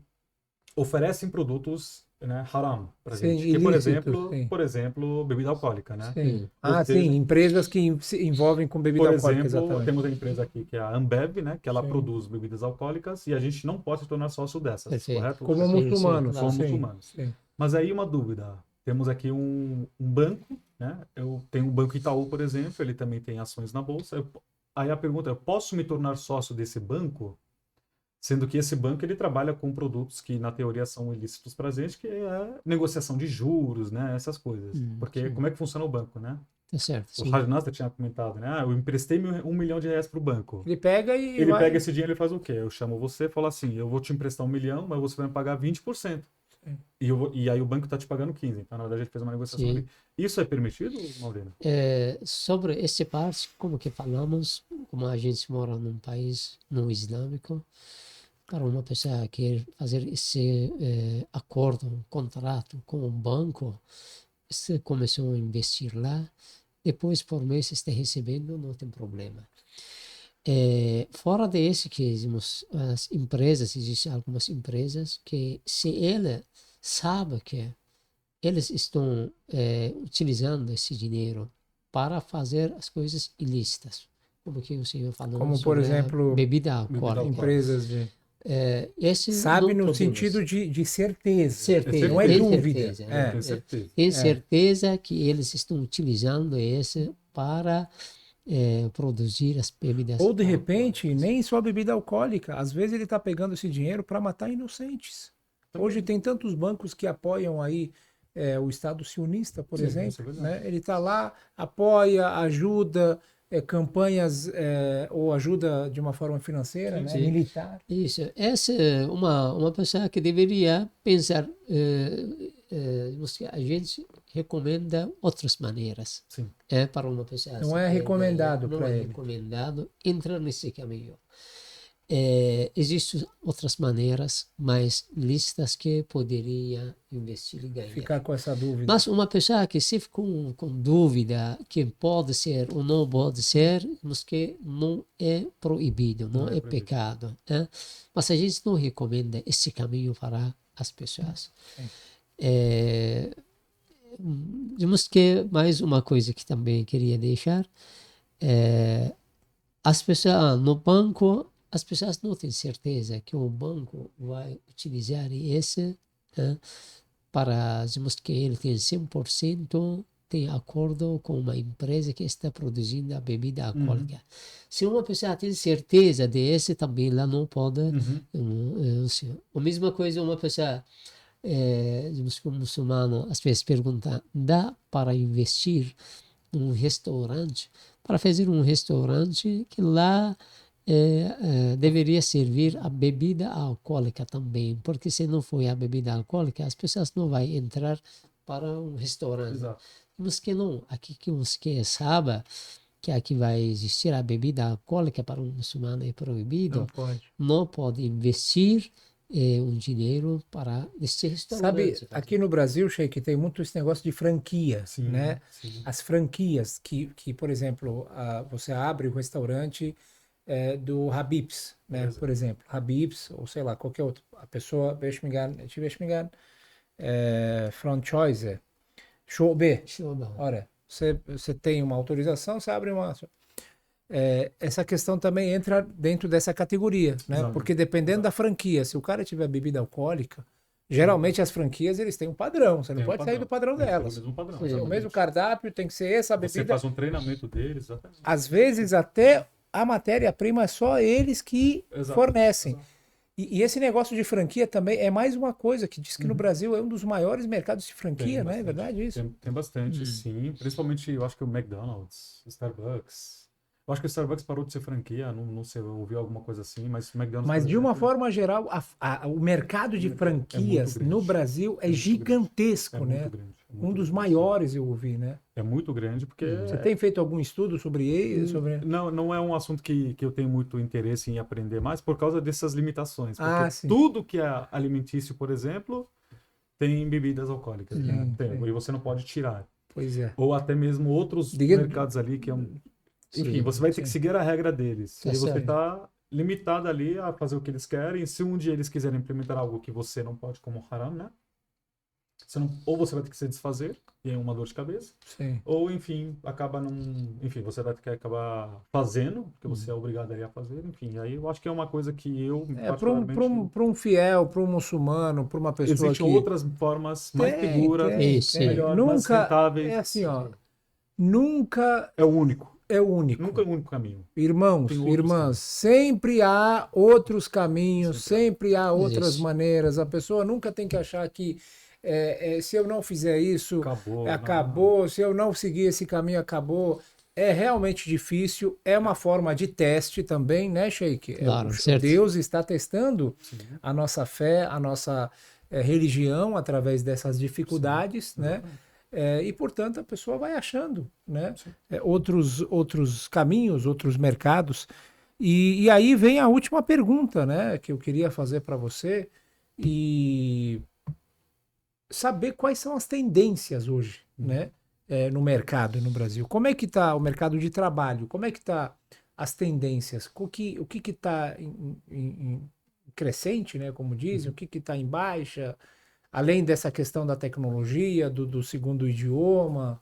oferecem produtos, né, haram para Sim, gente. Que, ilícitos, sim. por exemplo, bebida alcoólica, né? Sim. Sim. Ou Ah, seja, sim, empresas que se envolvem com bebida por alcoólica, exemplo, exatamente. temos a empresa aqui que é a Ambev, né? Que ela Sim. produz bebidas alcoólicas e a gente não pode se tornar sócio dessas, Perfeito. correto? Como Sim, sim, muçulmanos. claro. Como Sim, muçulmanos. sim. Mas aí uma dúvida. Temos aqui um banco, né? Eu tenho o Banco Itaú, por exemplo, ele também tem ações na bolsa. Aí a pergunta é, eu posso me tornar sócio desse banco? Sendo que esse banco ele trabalha com produtos que na teoria são ilícitos para a gente, que é negociação de juros, né? Essas coisas. Porque Sim. como é que funciona o banco, né? Tá certo, O sim. Raj Nasser tinha comentado, né? Ah, eu emprestei R$ 1 milhão para o banco. Ele pega e Ele vai. pega esse dinheiro e faz o quê? Eu chamo você e falo assim, eu vou te emprestar 1 milhão, mas você vai me pagar 20%. Sim. E aí o banco está te pagando 15%. Então, na verdade, a gente fez uma negociação Sim. ali. Isso é permitido, Maurino? Sobre esse parte, como que falamos, como a gente mora num país não islâmico, para uma pessoa que quer fazer esse acordo, um contrato com um banco, se começou a investir lá, depois por mês está recebendo, não tem problema. Fora desse que as empresas, existem algumas empresas que se ele sabe que eles estão utilizando esse dinheiro para fazer as coisas ilícitas, como que o senhor falou Como, por sobre a exemplo, bebida alcoólica. empresas de. Esse Sabe não no podemos. sentido de certeza. Certeza, Não é tem dúvida. certeza, É. Tenho certeza. Tem certeza que eles estão utilizando esse para produzir as bebidas Ou de repente, alcoólicas. nem só bebida alcoólica. Às vezes ele está pegando esse dinheiro para matar inocentes. Hoje tem tantos bancos que apoiam aí o Estado sionista, por Sim, isso é exemplo. verdade. Né? Ele está lá, apoia, ajuda campanhas ou ajuda de uma forma financeira, Sim, né? sim. Militar. Isso, essa é uma pessoa que deveria pensar, a gente recomenda outras maneiras Sim. para uma pessoa. Não é recomendado Não para é ele. recomendado entrar nesse caminho. Existem outras maneiras mais lícitas que poderia investir e ganhar. Ficar com essa dúvida. Mas uma pessoa que se ficou com dúvida que pode ser ou não pode ser, mas que não é proibido, não é proibido. pecado. Né? Mas a gente não recomenda esse caminho para as pessoas. Digamos que mais uma coisa que também queria deixar, as pessoas no banco, as pessoas não têm certeza que o banco vai utilizar esse para, digamos que ele tem 100% tem acordo com uma empresa que está produzindo a bebida alcoólica. Se uma pessoa tem certeza desse, também ela não pode. A mesma coisa, uma pessoa, digamos que um muçulmano, às vezes pergunta, dá para investir num restaurante, para fazer um restaurante que lá deveria servir a bebida alcoólica também, porque se não for a bebida alcoólica, as pessoas não vão entrar para um restaurante. Exato. Mas que não, aqui que você sabe, que aqui vai existir a bebida alcoólica para o muçulmano é proibido, Não pode. não pode investir um dinheiro para este Sabe, restaurante. aqui no Brasil, Sheik, tem muito esse negócio de franquia, Sim, né? sim. As franquias que por exemplo, você abre o restaurante do Habib's, né? Por exemplo, Habib's, ou sei lá, qualquer outro. A pessoa, deixa eu me franchise, Shobe. Shoba. Ora, você tem uma autorização, você abre uma. Essa questão também entra dentro dessa categoria, né? Exato. Porque dependendo da franquia, se o cara tiver bebida alcoólica, geralmente as franquias eles têm um padrão, você não Tem um pode sair do padrão Tem que ser delas. o mesmo padrão, Sim. O exatamente. mesmo cardápio tem que ser essa Você bebida. faz um treinamento deles, exatamente. Às vezes até a matéria-prima é só eles que Exato, fornecem. exato. E esse negócio de franquia também é mais uma coisa que diz que no Brasil é um dos maiores mercados de franquia, né? É bastante. verdade isso? Tem bastante, sim. Principalmente, eu acho que o McDonald's, Starbucks. Eu acho que o Starbucks parou de ser franquia, não sei, eu ouvi alguma coisa assim, mas o McDonald's, Mas por de uma exemplo, forma geral, o mercado de muito franquias grande. no Brasil é muito gigantesco, é né? muito grande. É Um muito dos grande, maiores eu ouvi, né? sim. É muito grande, porque Você tem feito algum estudo sobre ele? não é um assunto que eu tenho muito interesse em aprender mais por causa dessas limitações. Porque Ah, sim. tudo que é alimentício, por exemplo, tem bebidas alcoólicas, né? Sim, sim. E você não pode tirar. Pois é. Ou até mesmo outros Diga- mercados ali que é um. Enfim, Sim, você vai ter que sim. seguir a regra deles. Tá E você certo. está limitado ali a fazer o que eles querem. Se um dia eles quiserem implementar algo que você não pode, como haram, né? Ou você vai ter que se desfazer, e é uma dor de cabeça. Sim. Ou, enfim, acaba não. Enfim, você vai ter que acabar fazendo, porque você é obrigado ali a fazer. Enfim, aí eu acho que é uma coisa que eu, particularmente. Para um fiel, para um muçulmano, para uma pessoa Existem que outras formas mais seguras, Isso, sim. melhores, mais Nunca rentáveis. é assim, ó. Nunca É o único. é o único. Nunca é o único caminho. Irmãos, Tem outros irmãs, caminhos. sempre há outros caminhos, sempre há outras Isso. maneiras. A pessoa nunca tem que achar que se eu não fizer isso, Acabou. acabou. Se eu não seguir esse caminho, acabou. É realmente difícil, é uma forma de teste também, né, Sheik? Claro, certo. Deus está testando Sim. a nossa fé, a nossa religião através dessas dificuldades, né? Exatamente. E portanto a pessoa vai achando, né? Sim. Outros caminhos, outros mercados. E aí vem a última pergunta, né? Que eu queria fazer para você e saber quais são as tendências hoje, né? No mercado no Brasil. Como é que está o mercado de trabalho? Como é que está as tendências? O que está em crescente, né? Como dizem, o que está em baixa? Além dessa questão da tecnologia, do segundo idioma.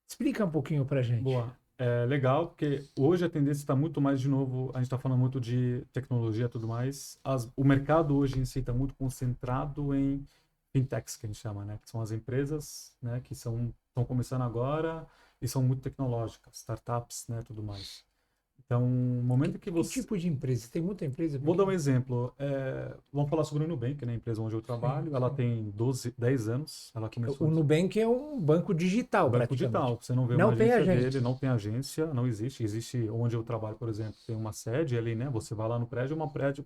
Explica um pouquinho pra gente. Boa. É legal, porque hoje a tendência está muito mais, de novo, a gente está falando muito de tecnologia e tudo mais. O mercado hoje em si está muito concentrado em fintechs, que a gente chama, né? Que são as empresas, né? Que estão começando agora e são muito tecnológicas, startups, né? Tudo mais. Então, no momento que Que você... tipo de empresa? Tem muita empresa? Vou dar um exemplo. Vamos falar sobre o Nubank, né? A empresa onde eu trabalho. Sim, Ela sim. tem 10 anos. Ela começou O Nubank é um banco digital, banco praticamente. digital. Você não vê Não uma tem agência agência. dele, não tem agência, não existe. Existe onde eu trabalho, por exemplo, tem uma sede ali, né? Você vai lá no prédio,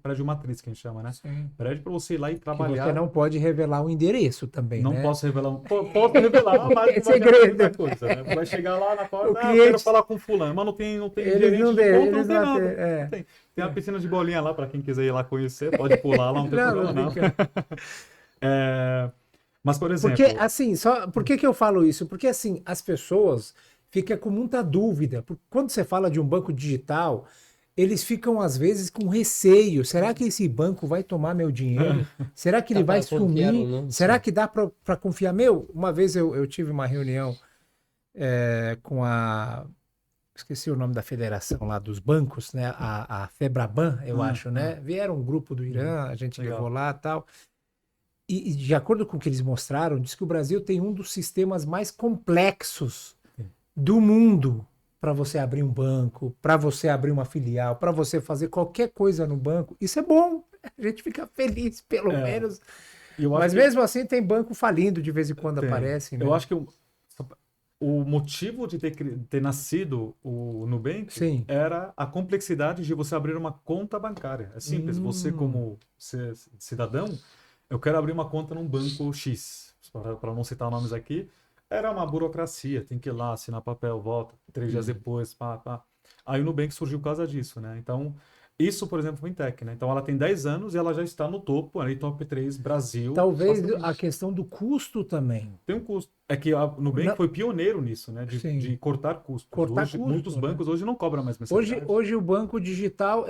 prédio matriz, que a gente chama, né? Sim. Prédio para você ir lá e Que trabalhar. você não pode revelar o endereço também, Não né? posso revelar. Posso revelar, mas É não vai adiantar segredo. muita coisa, né? Vai chegar lá na porta, O eu cliente- quero falar com fulano, mas não tem Eles gerente não de têm, conta, eles não tem não nada. têm, Não tem. Tem a piscina de bolinha lá para quem quiser ir lá conhecer, pode pular lá, não tem problema não. brinca. Mas, por exemplo, Porque, assim, por que eu falo isso? Porque, assim, as pessoas ficam com muita dúvida. Porque quando você fala de um banco digital, eles ficam, às vezes, com receio. Será que esse banco vai tomar meu dinheiro? Será que ele Dá vai pra confiar sumir? ou não? Será Sim. que dá para confiar? Meu, uma vez eu tive uma reunião com esqueci o nome da federação lá dos bancos, né? A Febraban, eu acho, né? Vieram um grupo do Irã, a gente Legal. levou lá e tal. E de acordo com o que eles mostraram, diz que o Brasil tem um dos sistemas mais complexos do mundo para você abrir um banco, para você abrir uma filial, para você fazer qualquer coisa no banco. Isso é bom, a gente fica feliz, pelo menos. eu acho Mas que mesmo assim tem banco falindo de vez em quando tem. aparece, né? Eu acho que o motivo de ter nascido o Nubank Sim. era a complexidade de você abrir uma conta bancária. É simples, você como cidadão, eu quero abrir uma conta num banco X, para não citar nomes aqui. Era uma burocracia, tem que ir lá, assinar papel, volta, 3 dias depois, pá, pá. Aí o Nubank surgiu por causa disso, né? Então, isso, por exemplo, Fintech, né? Então, ela tem 10 anos e ela já está no topo, ali, top 3, Brasil. Talvez a facilmente. questão do custo também. Tem um custo. É que a Nubank Não- foi pioneiro nisso, né? Sim. De cortar custos. Cortar Hoje, custo, muitos né? bancos hoje não cobram mais Hoje, mensalidade. hoje o banco digital,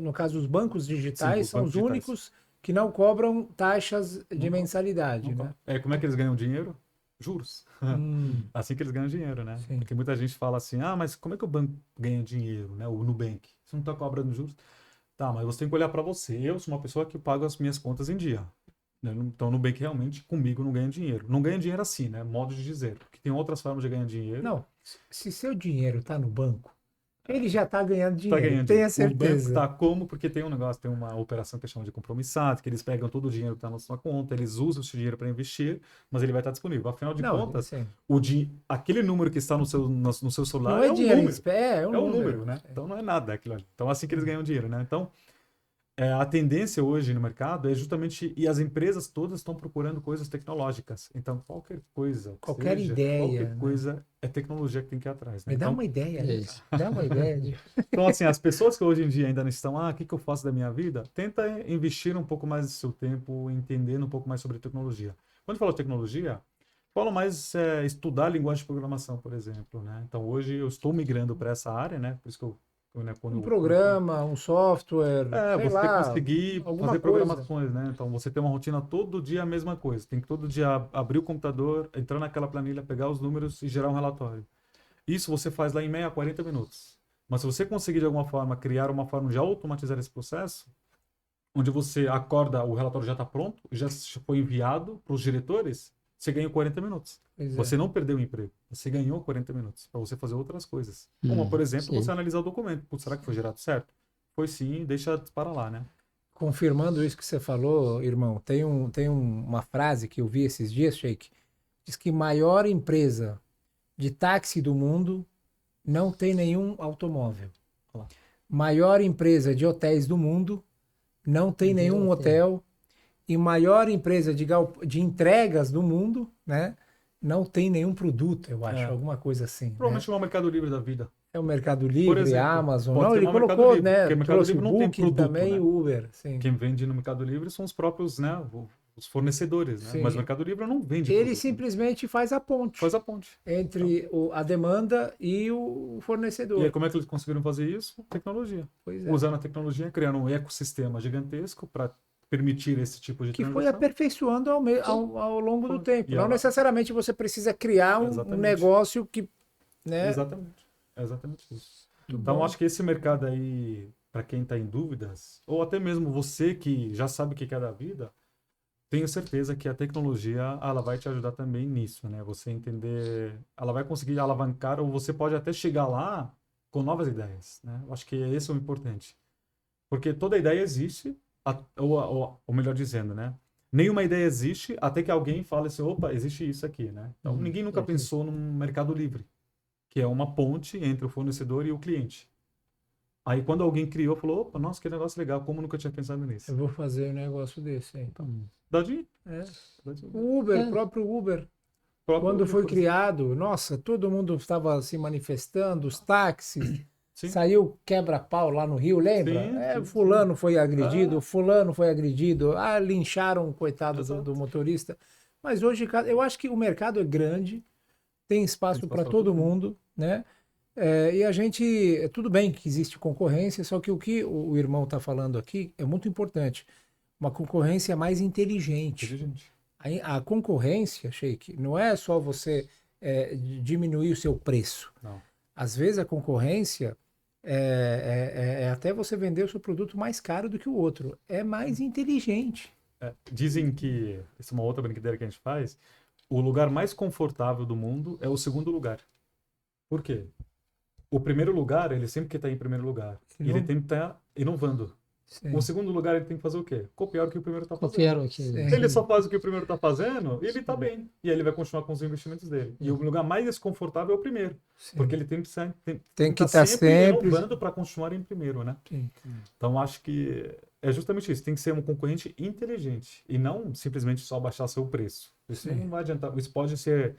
no caso, os bancos digitais os são bancos os digitais. únicos que não cobram taxas de Não mensalidade, Não né? É, como é que eles ganham dinheiro? Juros. Hum, Assim que eles ganham dinheiro, né? sim. Porque muita gente fala assim, ah, mas como é que o banco ganha dinheiro, né? O Nubank. Você não está cobrando juros? Tá, mas você tem que olhar para você. Eu sou uma pessoa que pago as minhas contas em dia. Né? Então, o Nubank realmente comigo não ganha dinheiro. Não ganha dinheiro assim, né? Modo de dizer. Porque tem outras formas de ganhar dinheiro. Não, se seu dinheiro está no banco, ele já está ganhando Tá dinheiro, ganhando tenha dinheiro. O banco certeza. tá como? Porque tem um negócio, tem uma operação que chama de compromissado, que eles pegam todo o dinheiro que está na sua conta, eles usam esse dinheiro para investir, mas ele vai estar disponível. Afinal de Não, contas, assim, aquele número que está no seu celular não é é um dinheiro, número. é um É um número. número, né? Então não é nada aquilo ali. Então é assim que eles ganham dinheiro, né? Então, a tendência hoje no mercado é justamente, e as empresas todas estão procurando coisas tecnológicas. Então, qualquer coisa, que Qualquer seja, ideia, qualquer né? coisa é tecnologia que tem que ir atrás, né? Me dá Então, uma ideia, né? Isso. Dá uma ideia de... então, assim, as pessoas que hoje em dia ainda não estão, o que que eu faço da minha vida? Tenta investir um pouco mais do seu tempo, entendendo um pouco mais sobre tecnologia. Quando eu falo tecnologia, falo mais estudar a linguagem de programação, por exemplo, né? Então, hoje eu estou migrando para essa área, né? Por isso que né, Um programa, um software, sei você lá, conseguir alguma fazer coisa. programações, né? Então, você tem uma rotina todo dia a mesma coisa. Tem que todo dia abrir o computador, entrar naquela planilha, pegar os números e gerar um relatório. Isso você faz lá em meia a 40 minutos. Mas se você conseguir de alguma forma criar uma forma de automatizar esse processo, onde você acorda, o relatório já está pronto, já foi enviado para os diretores, você ganhou 40 minutos. Pois é. Você não perdeu o emprego, você ganhou 40 minutos para você fazer outras coisas. Como, por exemplo, sim. você analisar o documento. Putz, será que foi gerado certo? Foi sim, deixa para lá, né? Confirmando isso que você falou, irmão, tem uma frase que eu vi esses dias, Sheik, diz que maior empresa de táxi do mundo não tem nenhum automóvel. Olha lá. Maior empresa de hotéis do mundo não tem De nenhum hotel. E maior empresa de entregas do mundo, né? Não tem nenhum produto, eu acho, É. alguma coisa assim. Né? Provavelmente é o Mercado Livre da vida. É o Mercado Por Livre, exemplo, Amazon. pode Não, ser ele uma Mercado colocou, Livre, né? porque o Mercado Trouxe Livre o não tem Booking produto, também, né? o Uber. Sim. Quem vende no Mercado Livre são os próprios, né, os fornecedores, né? Sim. Mas o Mercado Livre não vende Ele produto, simplesmente faz a ponte faz a ponte. entre a demanda e o fornecedor. E aí, como é que eles conseguiram fazer isso? Tecnologia. Pois é. Usando a tecnologia, criando um ecossistema gigantesco para permitir esse tipo de Que foi transação. aperfeiçoando ao longo do Foi. tempo. E Não ela- necessariamente você precisa criar um Exatamente. negócio que, né? Exatamente. É exatamente isso. Muito Então, bom. acho que esse mercado aí, para quem está em dúvidas, ou até mesmo você que já sabe o que é da vida, tenho certeza que a tecnologia ela vai te ajudar também nisso, né? Você entender, ela vai conseguir alavancar, ou você pode até chegar lá com novas ideias, né? Eu acho que esse é o importante. Porque toda ideia existe, ou melhor dizendo, né? Nenhuma ideia existe até que alguém fale assim, opa, existe isso aqui, né? Então, ninguém nunca perfeito. pensou num mercado livre, que é uma ponte entre o fornecedor e o cliente. Aí, quando alguém criou, falou, opa, nossa, que negócio legal, como eu nunca tinha pensado nisso? Eu vou fazer um negócio desse aí. Dá dinheiro. É. Dá dinheiro. O Uber, É. o próprio Uber, Próprio quando foi Uber, criado, nossa, todo mundo estava se manifestando, os táxis, Sim. saiu quebra-pau lá no Rio, lembra? Sim, sim, fulano foi agredido, Ah. fulano foi agredido, lincharam o coitado Exato. do motorista. Mas hoje, eu acho que o mercado é grande, tem espaço Tem para espaço pra todo todo mundo, né? E a gente, tudo bem que existe concorrência, só que o que o irmão está falando aqui é muito importante. Uma concorrência mais inteligente. Inteligente. A concorrência, Sheik, não é só você diminuir o seu preço. Não. Às vezes a concorrência é até você vender o seu produto mais caro do que o outro. É mais inteligente. Dizem que, essa é uma outra brincadeira que a gente faz, o lugar mais confortável do mundo é o segundo lugar. Por quê? O primeiro lugar, ele sempre quer estar em primeiro lugar. E ele tem que estar inovando. Sim. O segundo lugar, ele tem que fazer o quê? Copiar o que o primeiro está fazendo. Copiaram aqui. Sim. Ele só faz o que o primeiro está fazendo, ele está bem. E aí ele vai continuar com os investimentos dele. E o lugar mais desconfortável é o primeiro. Sim. Porque ele tem que que estar estar sempre inovando para continuar em primeiro, né? Sim. Então, acho que é justamente isso. Tem que ser um concorrente inteligente. E não simplesmente só baixar seu preço. Isso Sim. não vai adiantar. Isso pode ser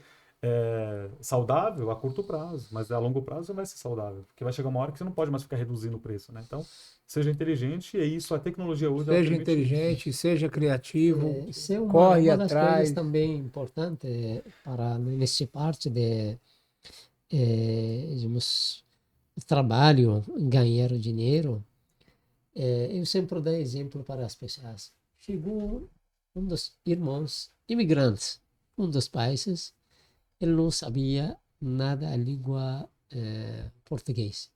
saudável a curto prazo, mas a longo prazo vai ser saudável, porque vai chegar uma hora que você não pode mais ficar reduzindo o preço, né? Então, seja inteligente e é isso, a tecnologia hoje ela Seja permite isso. inteligente, seja criativo, Isso é corre uma das coisas atrás. também importante para nessa parte de, digamos, o trabalho, ganhar dinheiro. Eu sempre dou exemplo para as pessoas. Chegou um dos irmãos imigrantes, um dos países, ele não sabia nada a língua português.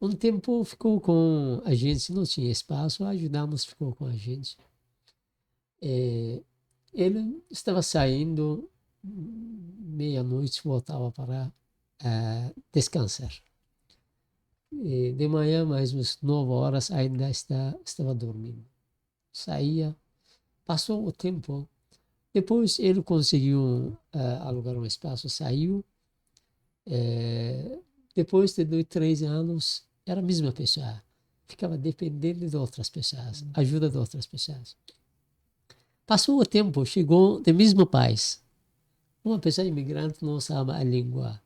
Um tempo ficou com a gente, não tinha espaço, ajudamos, ficou com a gente. Ele estava saindo, meia-noite, voltava para descansar. E de manhã, mais umas 9 horas, ainda estava dormindo. Saía, passou o tempo. Depois ele conseguiu alugar um espaço, saiu. Depois de 2, 3 anos, era a mesma pessoa. Ficava dependendo de outras pessoas, ajuda de outras pessoas. Passou o tempo, chegou do mesmo país. Uma pessoa imigrante não sabe a língua.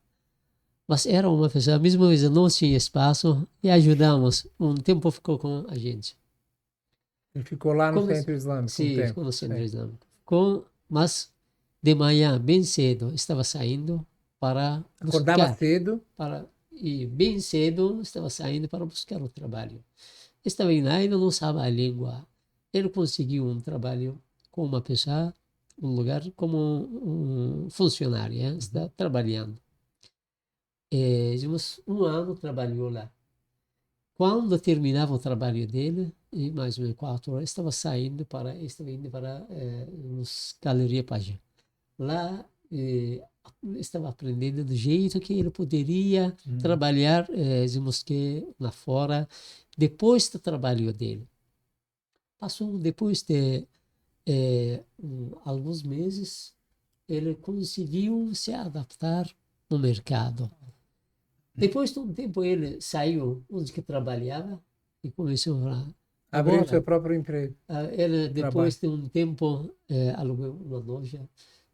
Mas era uma pessoa, mesmo vez não tinha espaço, e ajudamos. Um tempo ficou com a gente. Ele ficou lá no Centro Islâmico um Sim, tempo. ficou no Centro Sim. Islâmico. Mas de manhã, bem cedo, estava saindo para Acordava buscar. cedo. E bem cedo estava saindo para buscar o trabalho. Estava indo lá e não sabe a língua. Ele conseguiu um trabalho com uma pessoa, um lugar como um funcionário, está trabalhando. Digamos, 1 ano trabalhou lá. Quando terminava o trabalho dele, e mais ou menos 4 horas, estava indo para Galeria Pajé. Lá estava aprendendo do jeito que ele poderia trabalhar, digamos que lá fora, depois do trabalho dele. Depois de alguns meses, ele conseguiu se adaptar no mercado. Depois de um tempo ele saiu onde que trabalhava e começou a Abriu agora, seu próprio emprego. ele depois de um tempo alugou uma loja,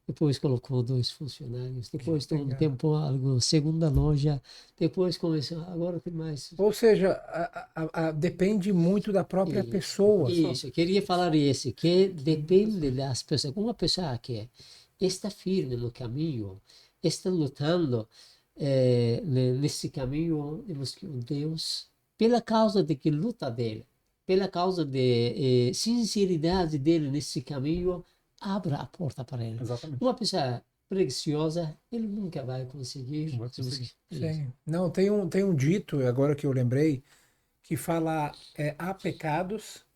depois colocou 2 funcionários, depois de um tempo alugou segunda loja, depois começou, agora tem mais. Ou seja, depende muito da própria pessoa. Isso, queria falar isso, que depende das pessoas. Uma pessoa que está firme no caminho, está lutando nesse caminho, temos que Deus, pela causa de que luta dele, pela causa de sinceridade dele nesse caminho, abra a porta para ele. Exatamente. Uma pessoa preguiçosa, ele nunca vai conseguir. Não vai conseguir. Sim. Não, tem um dito, agora que eu lembrei, que fala: há pecados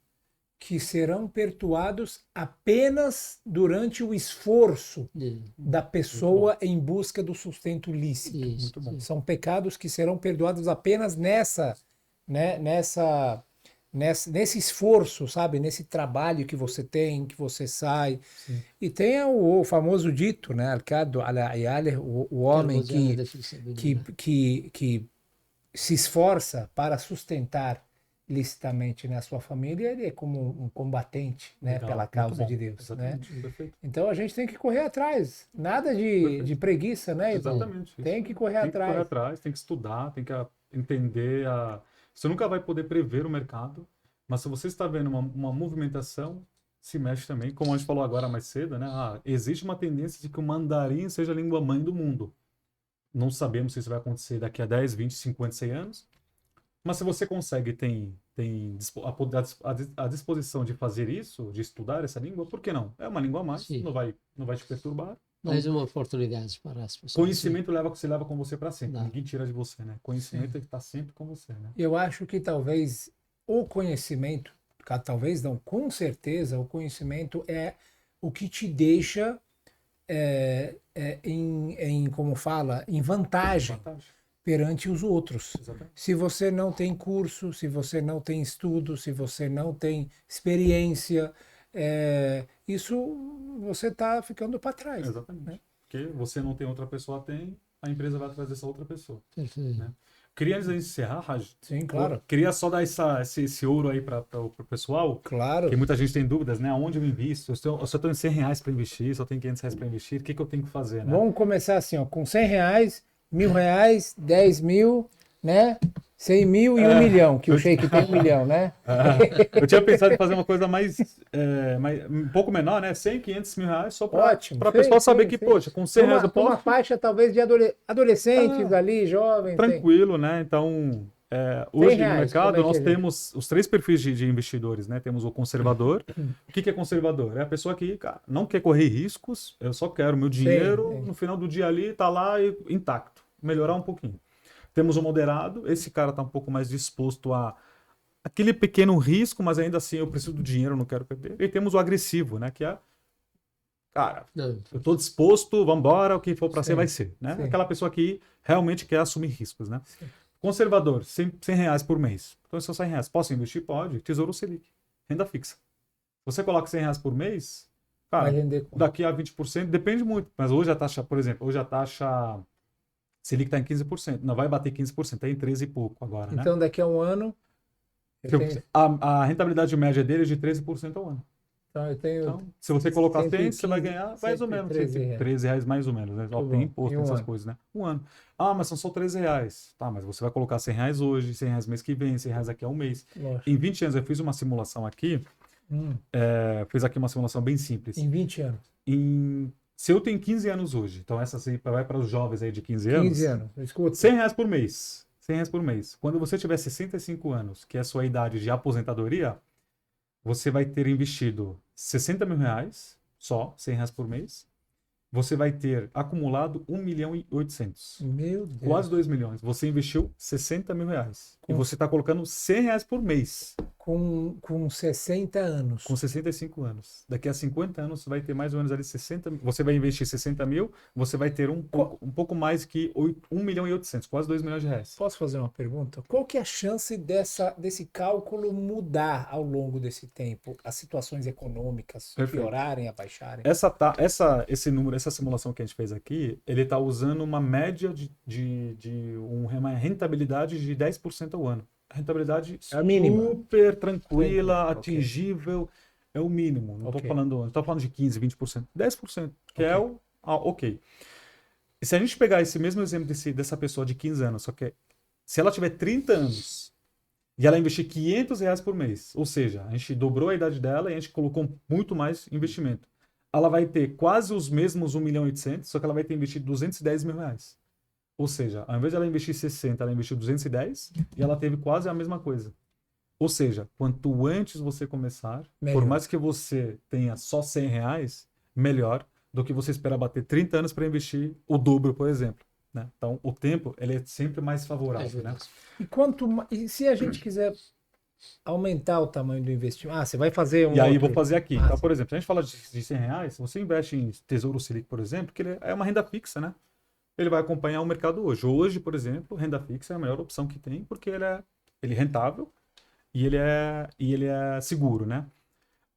que serão perdoados apenas durante o esforço da pessoa em busca do sustento lícito. Isso, Muito bom. São pecados que serão perdoados apenas nesse esforço, sabe? Nesse trabalho que você tem, que você sai. Sim. E tem o famoso dito, né? Al-Qaddu ala iyalih, o homem que se esforça para sustentar licitamente na sua família, ele é como um combatente, né? Legal, Pela muito causa bom. de Deus, né? Exatamente, perfeito. Então a gente tem que correr atrás, nada de preguiça, né, Ivan? Exatamente. Tem Isso. que correr Tem que atrás. correr atrás, tem que estudar, tem que entender Você nunca vai poder prever o mercado, mas se você está vendo uma movimentação, se mexe também. Como a gente falou agora mais cedo, né? Existe uma tendência de que o mandarim seja a língua mãe do mundo. Não sabemos se isso vai acontecer daqui a 10, 20, 50, 100 anos. Mas se você consegue, tem a disposição de fazer isso, de estudar essa língua, por que não? É uma língua a mais, Sim. não vai te perturbar. Mais uma oportunidade para as pessoas. Conhecimento você leva com você para sempre. Não. Ninguém tira de você, né? Conhecimento está sempre com você, né? Eu acho que talvez o conhecimento, talvez não, com certeza, o conhecimento é o que te deixa como fala, em vantagem perante os outros. Exatamente. Se você não tem curso, se você não tem estudo, se você não tem experiência, isso você está ficando para trás. Exatamente. Né? Porque você não tem, outra pessoa tem, a empresa vai atrás dessa outra pessoa. Perfeito. Né? Queria, antes de encerrar, Raj, Sim, claro. eu queria só dar esse ouro aí para o pessoal, Claro. que muita gente tem dúvidas, né? Aonde eu invisto? Eu só tenho 100 reais para investir, só tenho 500 reais para investir, o que eu tenho que fazer, né? Vamos começar assim, ó, com 100 reais, 1.000 reais, 10 mil, né? 100 mil e 1 milhão, que o Sheik tem 1 milhão, né? Eu tinha pensado em fazer uma coisa um pouco menor, né? 100, 500 mil reais, só para a pessoa saber que, poxa, com 100 reais eu posso... Uma faixa, talvez, de adolescentes ali, jovens. Tranquilo, né? Então, hoje no mercado nós é? temos os 3 perfis de investidores, né? Temos o conservador. O que é conservador? É a pessoa que, cara, não quer correr riscos, eu só quero meu dinheiro, no final do dia ali, tá lá intacto, melhorar um pouquinho. Temos o moderado, esse cara tá um pouco mais disposto a aquele pequeno risco, mas ainda assim eu preciso do dinheiro, não quero perder. E temos o agressivo, né? Que é, cara, eu tô disposto, vambora, o que for para ser vai ser, né? Sim. Aquela pessoa que realmente quer assumir riscos, né? Sim. Conservador, 100 reais por mês. Então, são 100 reais. Posso investir? Pode. Tesouro Selic. Renda fixa. Você coloca 100 reais por mês, cara, daqui a 20%, depende muito. Mas hoje a taxa, por exemplo, hoje a taxa Selic está em 15%. Não vai bater 15%, está em 13 e pouco agora, né? Então, daqui a um ano... A rentabilidade média dele é de 13% ao ano. Então, eu tenho... Então, se você colocar 100, você vai ganhar mais ou menos. 13 reais mais ou menos, né? Tem imposto nessas coisas, né? Um ano. Ah, mas são só 13 reais. Tá, mas você vai colocar 100 reais hoje, 100 reais mês que vem, 100 reais daqui a um mês. Lógico. Em 20 anos, eu fiz uma simulação aqui. Fiz aqui uma simulação bem simples. Em 20 anos? Se eu tenho 15 anos hoje, então essa vai para os jovens aí de 15 anos. 15 anos, escuta. 100 reais por mês. 100 reais por mês. Quando você tiver 65 anos, que é a sua idade de aposentadoria, você vai ter investido 60 mil reais, só 100 reais por mês. Você vai ter acumulado 1 milhão e 800. Meu Deus. Quase 2 milhões. Você investiu 60 mil reais. E você está colocando 100 reais por mês. Com 60 anos. Com 65 anos. Daqui a 50 anos você vai ter mais ou menos ali 60 mil. Você vai investir 60 mil, você vai ter um pouco mais que 1 milhão e 800, quase 2 milhões de reais. Posso fazer uma pergunta? Qual que é a chance desse cálculo mudar ao longo desse tempo? As situações econômicas piorarem, abaixarem? Esse número, essa simulação que a gente fez aqui, ele está usando uma média de uma rentabilidade de 10% ao ano. A rentabilidade super tranquila, atingível, é o mínimo. Não estou falando de 15%, 20%, 10%, que é o ok. E se a gente pegar esse mesmo exemplo dessa pessoa de 15 anos, só que se ela tiver 30 anos e ela investir 500 reais por mês, ou seja, a gente dobrou a idade dela e a gente colocou muito mais investimento. Ela vai ter quase os mesmos 1 milhão e 800, só que ela vai ter investido 210 mil reais. Ou seja, ao invés de ela investir 60, ela investiu 210 e ela teve quase a mesma coisa. Ou seja, quanto antes você começar, por mais que você tenha só 100 reais, melhor do que você esperar bater 30 anos para investir o dobro, por exemplo. Né? Então, o tempo ele é sempre mais favorável. Né? E se a gente quiser aumentar o tamanho do investimento? Você vai fazer um... E aí, vou fazer aqui. Então, por exemplo, se a gente fala de 100 reais, você investe em Tesouro Selic, por exemplo, que é uma renda fixa, né? Ele vai acompanhar o mercado hoje. Hoje, por exemplo, renda fixa é a melhor opção que tem, porque ele é rentável e ele é seguro, né?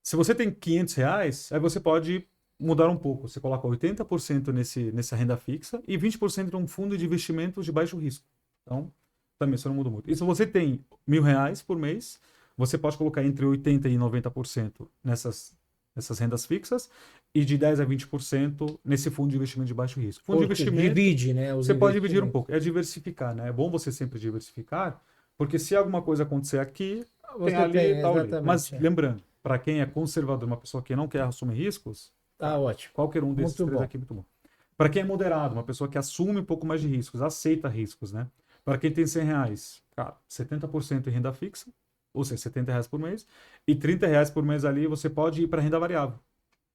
Se você tem 500 reais, aí você pode mudar um pouco. Você coloca 80% nessa renda fixa e 20% num fundo de investimentos de baixo risco. Então, também isso não muda muito. E se você tem 1.000 reais por mês, você pode colocar entre 80% e 90% nessas rendas fixas e de 10% a 20% nesse fundo de investimento de baixo risco. Fundo de investimento, divide, né? Você pode dividir um pouco. É diversificar, né? É bom você sempre diversificar, porque se alguma coisa acontecer aqui, tem ali e tal ali. Mas lembrando, para quem é conservador, uma pessoa que não quer assumir riscos, ótimo. Qualquer um desses três aqui é muito bom. Para quem é moderado, uma pessoa que assume um pouco mais de riscos, aceita riscos, né? Para quem tem 100 reais, cara, 70% em renda fixa, ou seja, 70 reais por mês, e 30 reais por mês ali você pode ir para renda variável,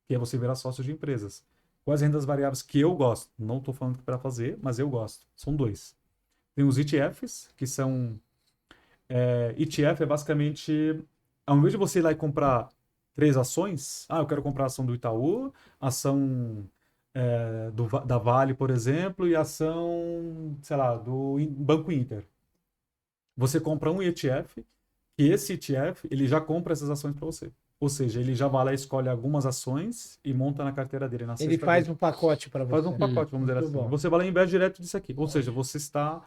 que é você virar sócio de empresas. Quais rendas variáveis que eu gosto? Não estou falando que para fazer, mas eu gosto. São 2. Tem os ETFs, que são... ETF é basicamente... Ao invés de você ir lá e comprar 3 ações, eu quero comprar a ação do Itaú, ação da Vale, por exemplo, e ação, sei lá, do Banco Inter. Você compra um ETF, e esse ETF, ele já compra essas ações para você. Ou seja, ele já vai lá e escolhe algumas ações e monta na carteira dele. Ele faz um pacote para você. Faz um pacote, vamos dizer assim. Bom. Você vai lá e investe direto disso aqui. Ou seja, você está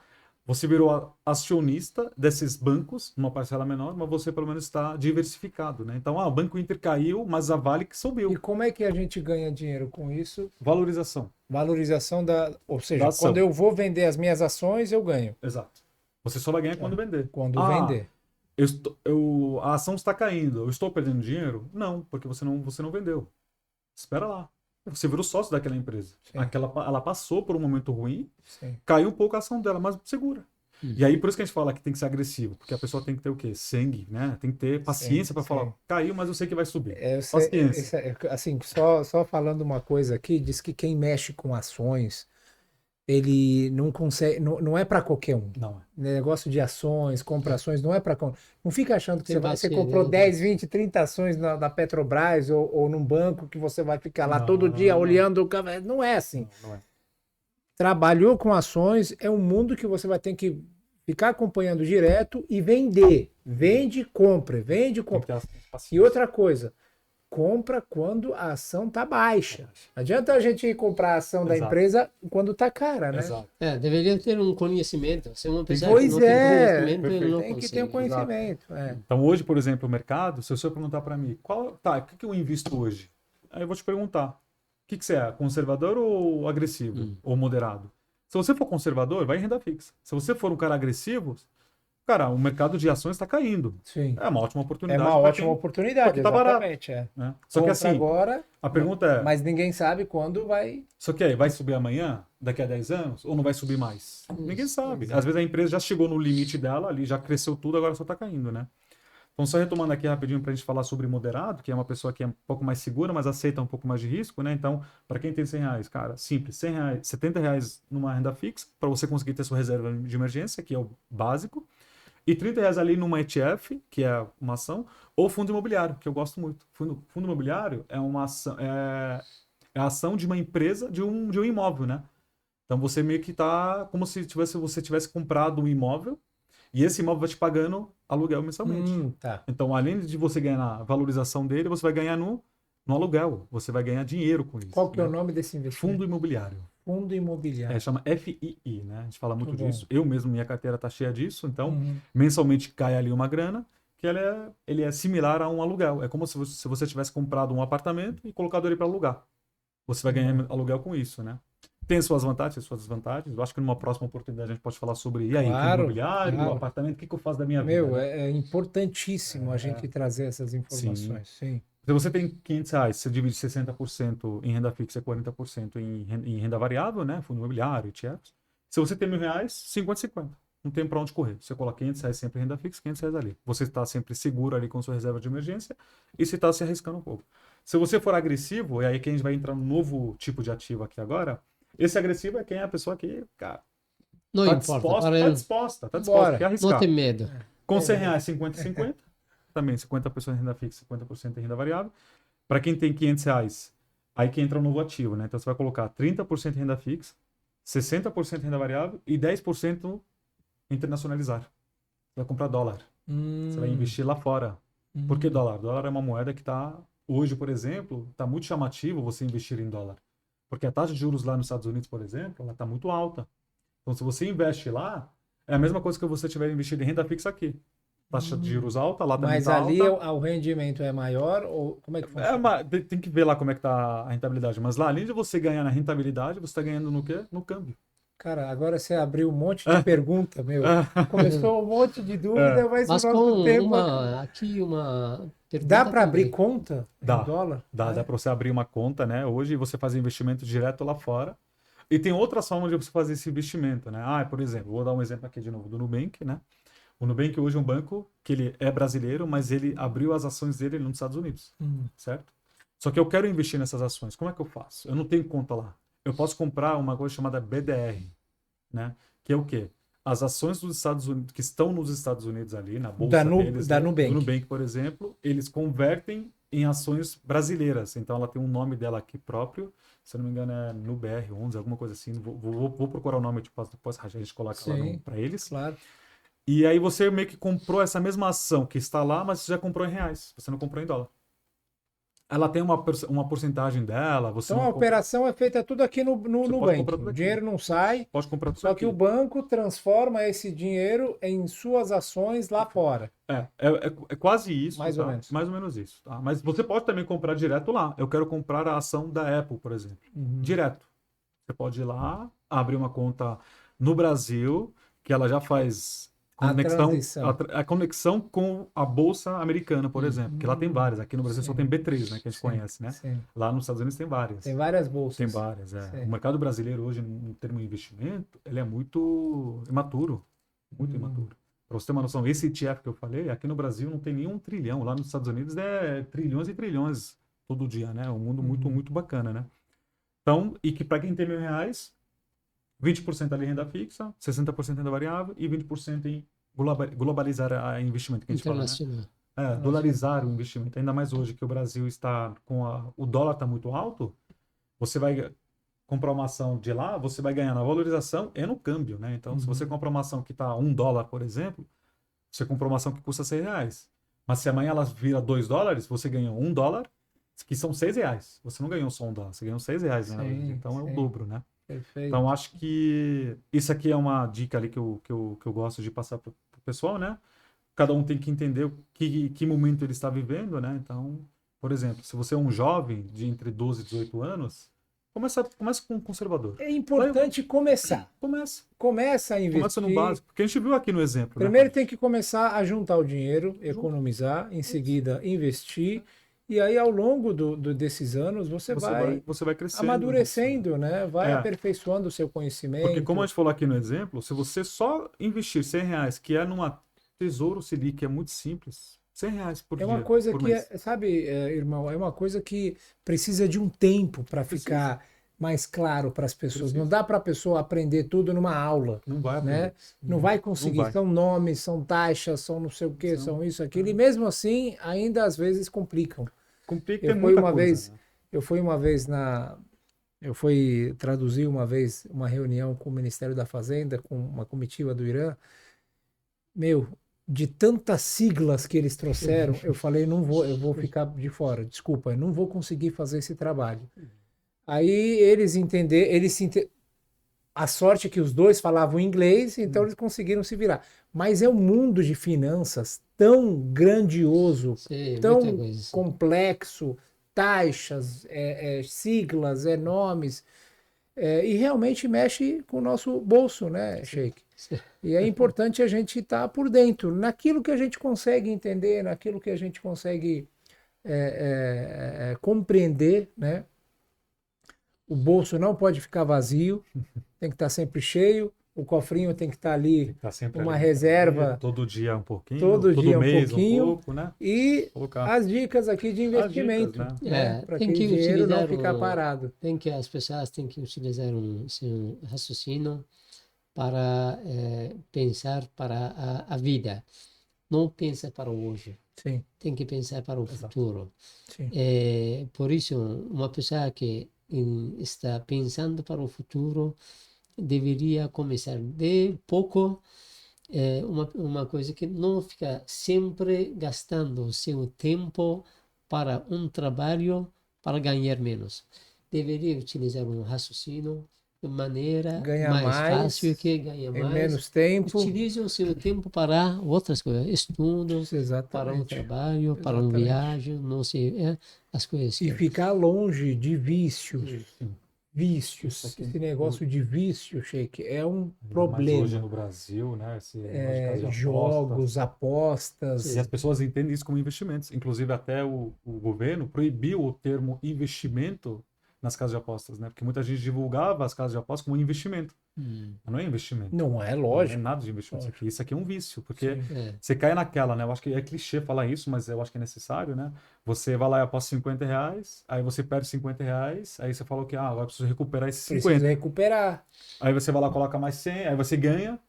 Você virou acionista desses bancos, uma parcela menor, mas você pelo menos está diversificado, né? Então, o Banco Inter caiu, mas a Vale que E subiu. como é que a gente ganha dinheiro com isso? Valorização Valorização da. Ou da seja, ação. quando eu vou vender as minhas ações, eu ganho. Exato. Você só vai ganhar quando vender. Quando vender. A ação está caindo, eu estou perdendo dinheiro? Não, porque você não vendeu. Espera lá. Você virou sócio daquela empresa. Sim. Ela passou por um momento ruim, Sim. caiu um pouco a ação dela, mas segura. Uhum. E aí, por isso que a gente fala que tem que ser agressivo, porque a pessoa tem que ter o quê? Sangue, né? Tem que ter paciência para sim. falar, caiu, mas eu sei que vai subir. Eu sei, Paciência. assim, só falando uma coisa aqui, diz que quem mexe com ações, ele não consegue, não é para qualquer um. Não é. Negócio de ações, compra ações, não é para. Não fica achando que Tem você vacina, comprou né? 10, 20, 30 ações da Petrobras ou num banco que você vai ficar lá Não, todo não, dia não. olhando o café. Não é assim. Não é. Trabalhou com ações, é um mundo que você vai ter que ficar acompanhando direto e vender. Vende, compra, vende, Tem que compra. ter E paciência. outra coisa, compra quando a ação tá baixa. Não adianta a gente ir comprar a ação da Exato. empresa quando tá cara, né? Exato. Deveria ter um conhecimento. Se uma pessoa Pois que não tem é, conhecimento, ele não tem que consegue. ter um conhecimento. É. Então, hoje, por exemplo, o mercado, se você perguntar para mim, o que eu invisto hoje? Aí eu vou te perguntar, o que você é, conservador ou agressivo? Ou moderado? Se você for conservador, vai em renda fixa. Se você for um cara agressivo, cara, o mercado de ações está caindo. Sim. É uma ótima É oportunidade. uma pra ótima quem- oportunidade, porque tá barato. exatamente. É. né? Só que Compra assim, agora, a pergunta é, mas ninguém sabe quando vai. só que aí, vai subir amanhã, daqui a 10 anos, ou não vai subir mais? Ninguém sabe. exato. Às vezes a empresa já chegou no limite dela, ali já cresceu tudo, agora só está caindo, né? Então, só retomando aqui rapidinho para a gente falar sobre moderado, que é uma pessoa que é um pouco mais segura, mas aceita um pouco mais de risco, né? Então, para quem tem 100 reais, cara, simples, 100 reais, 70 reais numa renda fixa, para você conseguir ter sua reserva de emergência, que é o básico, e 30 reais ali numa ETF, que é uma ação, ou fundo imobiliário, que eu gosto muito. Fundo imobiliário é uma ação, é a ação de uma empresa, de um imóvel, né? Então, você meio que tá como se você tivesse comprado um imóvel, e esse imóvel vai te pagando aluguel mensalmente. Tá. Então, além de você ganhar na valorização dele, você vai ganhar no aluguel. Você vai ganhar dinheiro com isso. Qual que é o né? nome desse investimento? Fundo imobiliário. Fundo imobiliário. Chama FII, né? A gente fala muito bom. disso. Eu mesmo, minha carteira tá cheia disso. Então, Uhum. mensalmente cai ali uma grana, que ele é similar a um aluguel. É como se você tivesse comprado um apartamento e colocado ele para alugar. Você vai ganhar aluguel com isso, né? Tem suas vantagens e suas desvantagens. Eu acho que numa próxima oportunidade a gente pode falar sobre e aí, o fundo Claro, imobiliário, claro. o apartamento, o que eu faço da minha Meu, vida? né? é importantíssimo a gente trazer essas informações. Sim. Se você tem 500 reais, você divide 60% em renda fixa e 40% em renda variável, né? Fundo imobiliário, ETFs. Se você tem R$ 1.000, 50-50. Não tem para onde correr. Você coloca 500 reais sempre em renda fixa, 500 reais ali. Você está sempre seguro ali com sua reserva de emergência e você está se arriscando um pouco. Se você for agressivo, e aí que a gente vai entrar num novo tipo de ativo aqui agora, esse agressivo é quem é a pessoa que, cara, Não tá importa. disposta, Para tá ele, disposta, Bora. quer arriscar. não tem medo. Com 100 reais, 50-50. Também 50% em renda fixa, 50% em renda variável. Para quem tem 500 reais, aí que entra um novo ativo, né? Então você vai colocar 30% em renda fixa, 60% em renda variável e 10% internacionalizar. Você vai comprar dólar. Você vai investir lá fora. Por que dólar? Dólar é uma moeda que está, hoje, por exemplo, está muito chamativo você investir em dólar. Porque a taxa de juros lá nos Estados Unidos, por exemplo, ela está muito alta. Então, se você investe lá, é a mesma coisa que você tiver investido em renda fixa aqui. Taxa de juros alta, lá também Mas está ali alta. o rendimento é maior ou como é que funciona? Tem que ver lá como é que tá a rentabilidade. Mas lá, além de você ganhar na rentabilidade, você está ganhando no quê? No câmbio. Cara, agora você abriu um monte de pergunta, meu. Começou um monte de dúvida, mas Mas o com nosso tempo... uma pergunta Dá para também. abrir conta Dá. em dólar? Dá para você abrir uma conta, né? Hoje você fazer investimento direto lá fora. E tem outras formas de você fazer esse investimento, né? Por exemplo, vou dar um exemplo aqui de novo do Nubank, né? O Nubank hoje é um banco que ele é brasileiro, mas ele abriu as ações dele nos Estados Unidos, certo? Só que eu quero investir nessas ações. Como é que eu faço? Eu não tenho conta lá. Eu posso comprar uma coisa chamada BDR, né? Que é o quê? As ações dos Estados Unidos, que estão nos Estados Unidos ali, na bolsa deles, da né? Nubank. Do Nubank, por exemplo, eles convertem em ações brasileiras. Então, ela tem um nome dela aqui próprio. Se eu não me engano, é NUBR11, alguma coisa assim. Vou procurar o nome, depois a gente coloca lá para eles. Claro. E aí você meio que comprou essa mesma ação que está lá, mas você já comprou em reais. Você não comprou em dólar. ela tem uma porcentagem dela, você Então a não compra, operação é feita tudo aqui no você pode Nubank. comprar tudo O aqui. dinheiro não sai, Pode comprar tudo só que aqui. o banco transforma esse dinheiro em suas ações lá fora. É quase isso, Mais ou tá? menos. Mais ou menos isso, tá? Mas você pode também comprar direto lá. Eu quero comprar a ação da Apple, por exemplo. Direto. Você pode ir lá, abrir uma conta no Brasil, que ela já faz A transição. a conexão com a Bolsa Americana, por exemplo. Que lá tem várias. Aqui no Brasil só Sim. tem B3, né? Que a gente Sim, conhece, né? sim. Lá nos Estados Unidos tem várias. Tem várias bolsas. Tem várias, é. Sim. O mercado brasileiro hoje, em termos de investimento, ele é muito imaturo. Muito imaturo. Para você ter uma noção, esse ETF que eu falei, aqui no Brasil não tem nenhum trilhão. Lá nos Estados Unidos é trilhões e trilhões todo dia, né? Um mundo muito bacana, né? Então, e que para quem tem R$ 1.000, 20% ali renda fixa, 60% renda variável e 20% em globalizar a investimento, que a gente fala, né? Internacional. Dolarizar o investimento. Ainda mais hoje que o Brasil está o dólar está muito alto, você vai comprar uma ação de lá, você vai ganhar na valorização e no câmbio, né? Então, se você comprar uma ação que está $1, por exemplo, você comprou uma ação que custa R$ 6. Mas se amanhã ela vira $2, você ganha $1, que são R$ 6. Você não ganhou só $1, você ganhou R$ 6, né? Sim, Então é o sim. dobro, né? Perfeito. Então, acho que isso aqui é uma dica ali que eu gosto de passar para o pessoal, né? Cada um tem que entender que momento ele está vivendo, né? Então, por exemplo, se você é um jovem de entre 12 e 18 anos, começa com um conservador. É importante começar. Começa Começa a no investir. básico. Porque a gente viu aqui no exemplo, Primeiro né? tem que começar a juntar o dinheiro, economizar, em seguida investir, e aí ao longo desses anos você vai Você vai crescendo. amadurecendo, né? Vai É. aperfeiçoando o seu conhecimento. Porque como a gente falou aqui no exemplo, se você só investir R$ 100, que é numa Tesouro Selic, é muito simples. R$ 100 por É dia, uma coisa por que, mês. sabe, irmão, é uma coisa que precisa de um tempo para ficar mais claro para as pessoas. Precisa. Não dá para a pessoa aprender tudo numa aula, Não vai né? aprender. Não vai conseguir. Não vai. São nomes, são taxas, são não sei o que, são isso, aquilo. E mesmo assim, ainda às vezes complicam. Complica, Eu tem fui muita uma coisa, vez, né? eu fui traduzir uma vez uma reunião com o Ministério da Fazenda, com uma comitiva do Irã. Meu, de tantas siglas que eles trouxeram, eu falei, não vou, eu vou ficar de fora. Desculpa, eu não vou conseguir fazer esse trabalho. Aí eles entenderam, a sorte é que os dois falavam inglês, então eles conseguiram se virar. Mas é um mundo de finanças tão grandioso, Sim, tão muita coisa, sim. complexo, taxas, siglas, nomes, e realmente mexe com o nosso bolso, né, Sheik? E é importante a gente estar por dentro, naquilo que a gente consegue entender, naquilo que a gente consegue compreender, né? O bolso não pode ficar vazio, tem que estar sempre cheio, o cofrinho tem que estar ali, Tá sempre uma ali, reserva, todo dia um pouquinho, todo dia um mês pouquinho, um pouco, né? e Colocar as dicas aqui de as dicas, investimento, né? né? Para tem aquele que dinheiro não utilizar ficar parado. as pessoas têm que utilizar um raciocínio para pensar para a vida. Não pensa para o hoje, Sim, tem que pensar para o futuro. sim. Por isso, uma pessoa que está pensando para o futuro deveria começar de pouco, uma coisa que não fica sempre gastando seu tempo para um trabalho para ganhar menos. Deveria utilizar um raciocínio de maneira Ganhar mais mais, fácil, que ganha em mais. menos tempo. Utilize o seu tempo para outras coisas, estudo, para um Exatamente. trabalho, para uma Exatamente. viagem, não sei, as coisas E que... ficar longe de vícios. Sim. Vícios. Isso aqui, Esse negócio de vício, Sheik, é um ainda mais hoje problema. no Brasil, né? Esse negócio de casa de Jogos, apostas. E as apostas. pessoas entendem isso como investimentos. Inclusive, até o governo proibiu o termo investimento nas casas de apostas, né? Porque muita gente divulgava as casas de apostas como investimento. Mas não é investimento. Não é Não é lógico. nada de investimento. Isso aqui é um vício, porque Sim. você cai naquela, né? Eu acho que é clichê falar isso, mas eu acho que é necessário, né? Você vai lá e aposta R$ 50, aí você perde R$ 50, aí você fala que agora eu preciso recuperar esses Precisa 50. recuperar. Aí você vai lá, coloca mais 100, aí você ganha.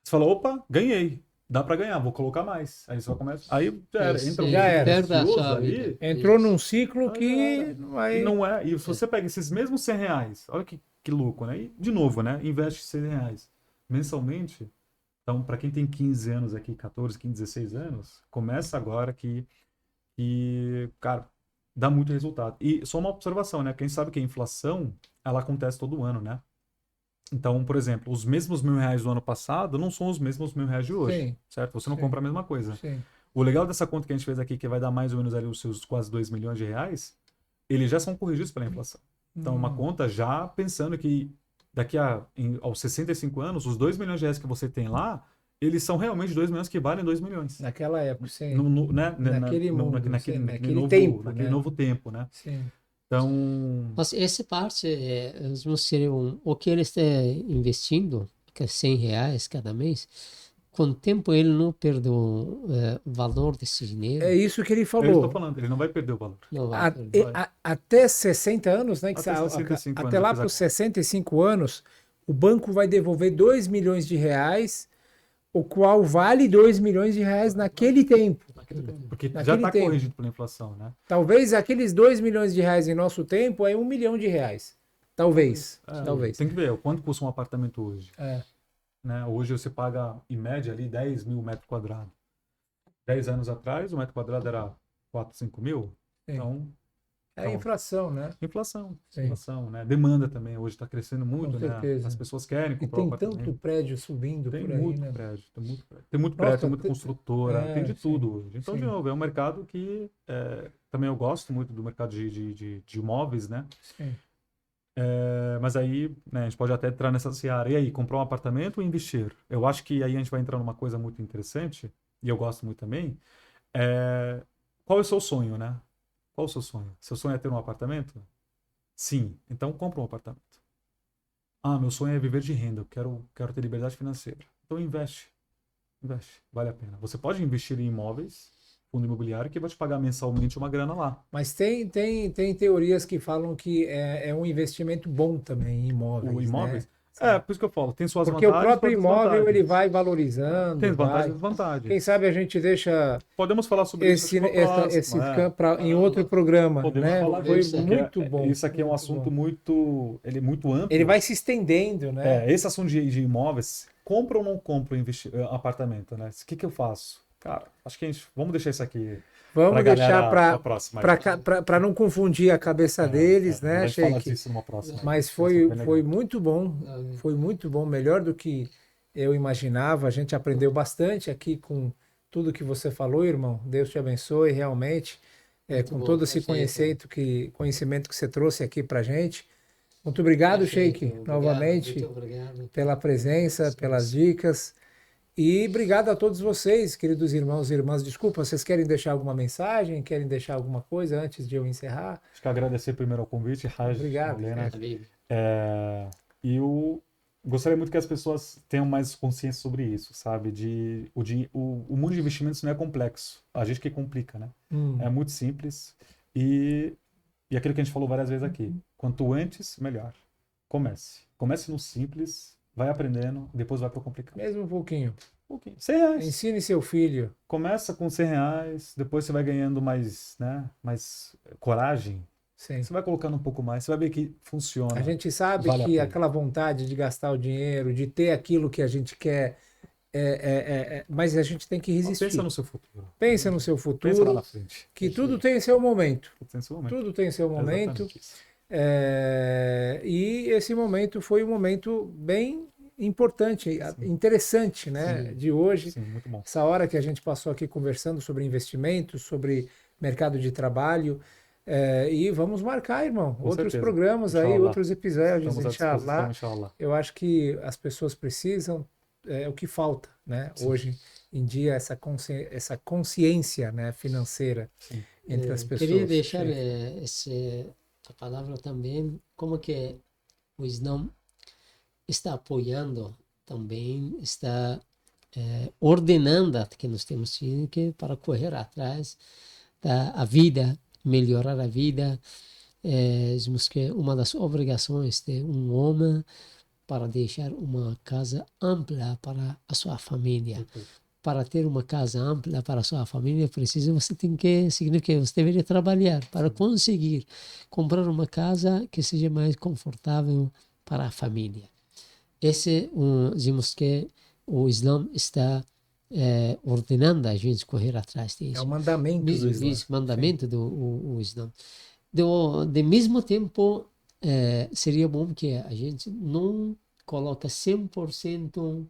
Você fala, opa, ganhei. Dá pra ganhar, vou colocar mais. Aí você vai começar. Aí já era, entra um Já ciclo era. Perde a vicioso sua ali. vida. Entrou Isso. num ciclo Aí já que era. não E vai. não é. E se você pega esses mesmos R$ 100, olha que louco, né? E de novo, né? Investe R$ 100 mensalmente. Então, para quem tem 15 anos aqui, 14, 15, 16 anos, começa agora que cara, dá muito resultado. E só uma observação, né? Quem sabe que a inflação, ela acontece todo ano, né? Então, por exemplo, os mesmos R$ 1.000 do ano passado não são os mesmos R$ 1.000 de hoje, Sim, certo? Você não sim, compra a mesma coisa. sim. O legal dessa conta que a gente fez aqui, que vai dar mais ou menos ali os seus quase R$ 2 milhões, eles já são corrigidos pela inflação. Então, uma conta já pensando que daqui aos 65 anos, os R$ 2 milhões que você tem lá, eles são realmente 2 milhões que valem 2 milhões. Naquela época, sim. Né? Naquele mundo, sim, naquele naquele né? novo tempo, né? Sim. Então, Mas essa parte, seria o que ele está investindo, que é R$ 100 cada mês, com o tempo ele não perde o valor desse dinheiro. É isso que ele eu estou falou. falando, ele não vai perder o valor. Não vai perder. Até 60 anos, né? Até 65 até anos, lá eu fiz a para os conta. 65 anos, o banco vai devolver R$ 2 milhões, o qual vale R$ 2 milhões naquele tempo. Porque já Naquele está tempo. corrigido pela inflação, né? Talvez aqueles R$ 2 milhões em nosso tempo é R$ 1 milhão. Talvez. Talvez. Tem que ver o quanto custa um apartamento hoje. É. Né? Hoje você paga, em média, ali 10 mil metros quadrados. 10 anos atrás, o metro quadrado era 4, 5 mil. Sim. Então, É inflação, né? inflação, Sim. né? Demanda também hoje está crescendo Com muito, né? certeza. As pessoas querem E comprar um tem apartamento. tanto prédio subindo Tem por aí, muito né? prédio, tem muito prédio. Tem muito Nossa, prédio, tem muita construtora, tem de sim. tudo hoje. Então, Sim. de novo, é um mercado que também eu gosto muito do mercado de imóveis, né? Sim. Mas aí, né, a gente pode até entrar nessa seara. E aí, comprar um apartamento ou investir? Eu acho que aí a gente vai entrar numa coisa muito interessante, e eu gosto muito também. Qual é o seu sonho, né? Qual é o seu sonho? Seu sonho é ter um apartamento? Sim. Então, compra um apartamento. Ah, meu sonho é viver de renda. Eu quero ter liberdade financeira. Então, investe. Investe. Vale a pena. Você pode investir em imóveis, fundo imobiliário, que vai te pagar mensalmente uma grana lá. Mas tem teorias que falam que é um investimento bom também em imóveis. O imóveis? Né? Por isso que eu falo. Tem suas Porque vantagens. o próprio suas imóvel desvantagens. ele vai valorizando. Tem vantagens e Quem desvantagens. sabe a gente deixa Podemos falar sobre isso esse campo em outro programa. Podemos Né? falar Foi disso, muito bom. Isso aqui é um assunto muito amplo. Ele vai se estendendo, né? Esse assunto de imóveis, compra ou não compra apartamento, né? O que eu faço? Cara, acho que vamos deixar isso aqui. Vamos deixar para para não confundir a cabeça deles, né, a gente fala Sheik? disso numa próxima. Mas foi muito bom, foi muito bom, melhor do que eu imaginava. A gente aprendeu bastante aqui com tudo que você falou, irmão. Deus te abençoe realmente, com todo esse conhecimento que você trouxe aqui para gente. Muito obrigado, Sheik, novamente, muito obrigado pela presença, pelas dicas. E obrigado a todos vocês, queridos irmãos e irmãs. Desculpa, vocês querem deixar alguma mensagem? Querem deixar alguma coisa antes de eu encerrar? Acho que agradecer primeiro ao convite, Raj. Obrigado. E eu gostaria muito que as pessoas tenham mais consciência sobre isso, sabe? O mundo de investimentos não é complexo. A gente que complica, né? É muito simples. E aquilo que a gente falou várias vezes aqui. Quanto antes, melhor. Comece no simples. Vai aprendendo, depois vai para o complicado. Mesmo um pouquinho. R$100. Ensine seu filho. Começa com R$100, depois você vai ganhando mais coragem. Sim. Você vai colocando um pouco mais, você vai ver que funciona. A gente sabe que aquela vontade de gastar o dinheiro, de ter aquilo que a gente quer, mas a gente tem que resistir. Pensa no seu futuro. Pensa no seu futuro. Pensa lá na frente. Que tudo tem seu momento. Tudo tem seu momento. E esse momento foi um momento bem importante, interessante, né? De hoje. Sim, muito bom. Essa hora que a gente passou aqui conversando sobre investimentos, sobre mercado de trabalho. E vamos marcar, irmão, outros programas aí, outros episódios, inshallah. Eu acho que as pessoas precisam, o que falta, né? Hoje em dia, essa consciência, né, financeira entre as pessoas. Queria deixar a palavra também, como que o Islã está apoiando também, está ordenando que nós temos que para correr atrás da vida, melhorar a vida. Dizemos que uma das obrigações de um homem para deixar uma casa ampla para a sua família. Para ter uma casa ampla para a sua família, significa que você deveria trabalhar para conseguir comprar uma casa que seja mais confortável para a família. Dizemos que o Islã está ordenando a gente correr atrás É disso. o mandamento do Islã. Esse mandamento do Islã. De mesmo tempo, seria bom que a gente não coloca 100%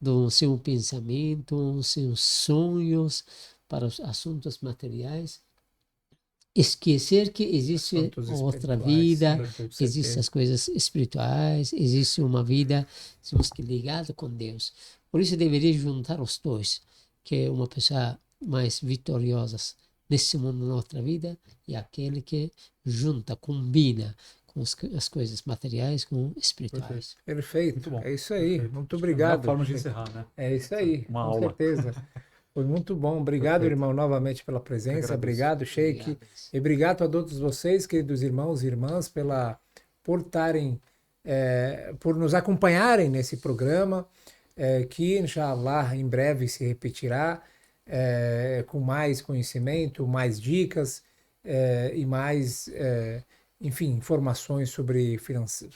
do seu pensamento, seus sonhos para os assuntos materiais. Esquecer que existe Assuntos outra espirituais, vida, sim, com certeza. existem as coisas espirituais, existe uma vida, temos que ligado com Deus. Por isso deveria juntar os dois, que é uma pessoa mais vitoriosa nesse mundo, na outra vida, e aquele que junta, combina com as coisas materiais com espirituais. Perfeito. Muito bom. É isso aí. Perfeito. Muito Acho que é a melhor obrigado. forma de encerrar, né? É isso aí, Uma com aula. certeza. Foi muito bom. Obrigado, Perfeito. irmão, novamente pela presença. agradeço. Obrigado, Sheik. Obrigado. E obrigado a todos vocês, queridos irmãos e irmãs, por estarem, por nos acompanharem nesse programa, que, inshallah, em breve se repetirá, com mais conhecimento, mais dicas e mais, enfim, informações sobre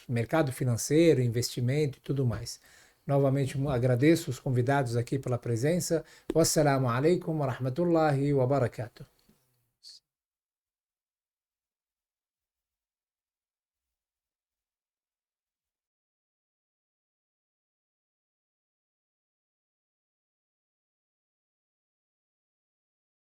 mercado financeiro, investimento e tudo mais. Novamente agradeço os convidados aqui pela presença. Wassalamu alaikum wa rahmatullahi wa barakatuh.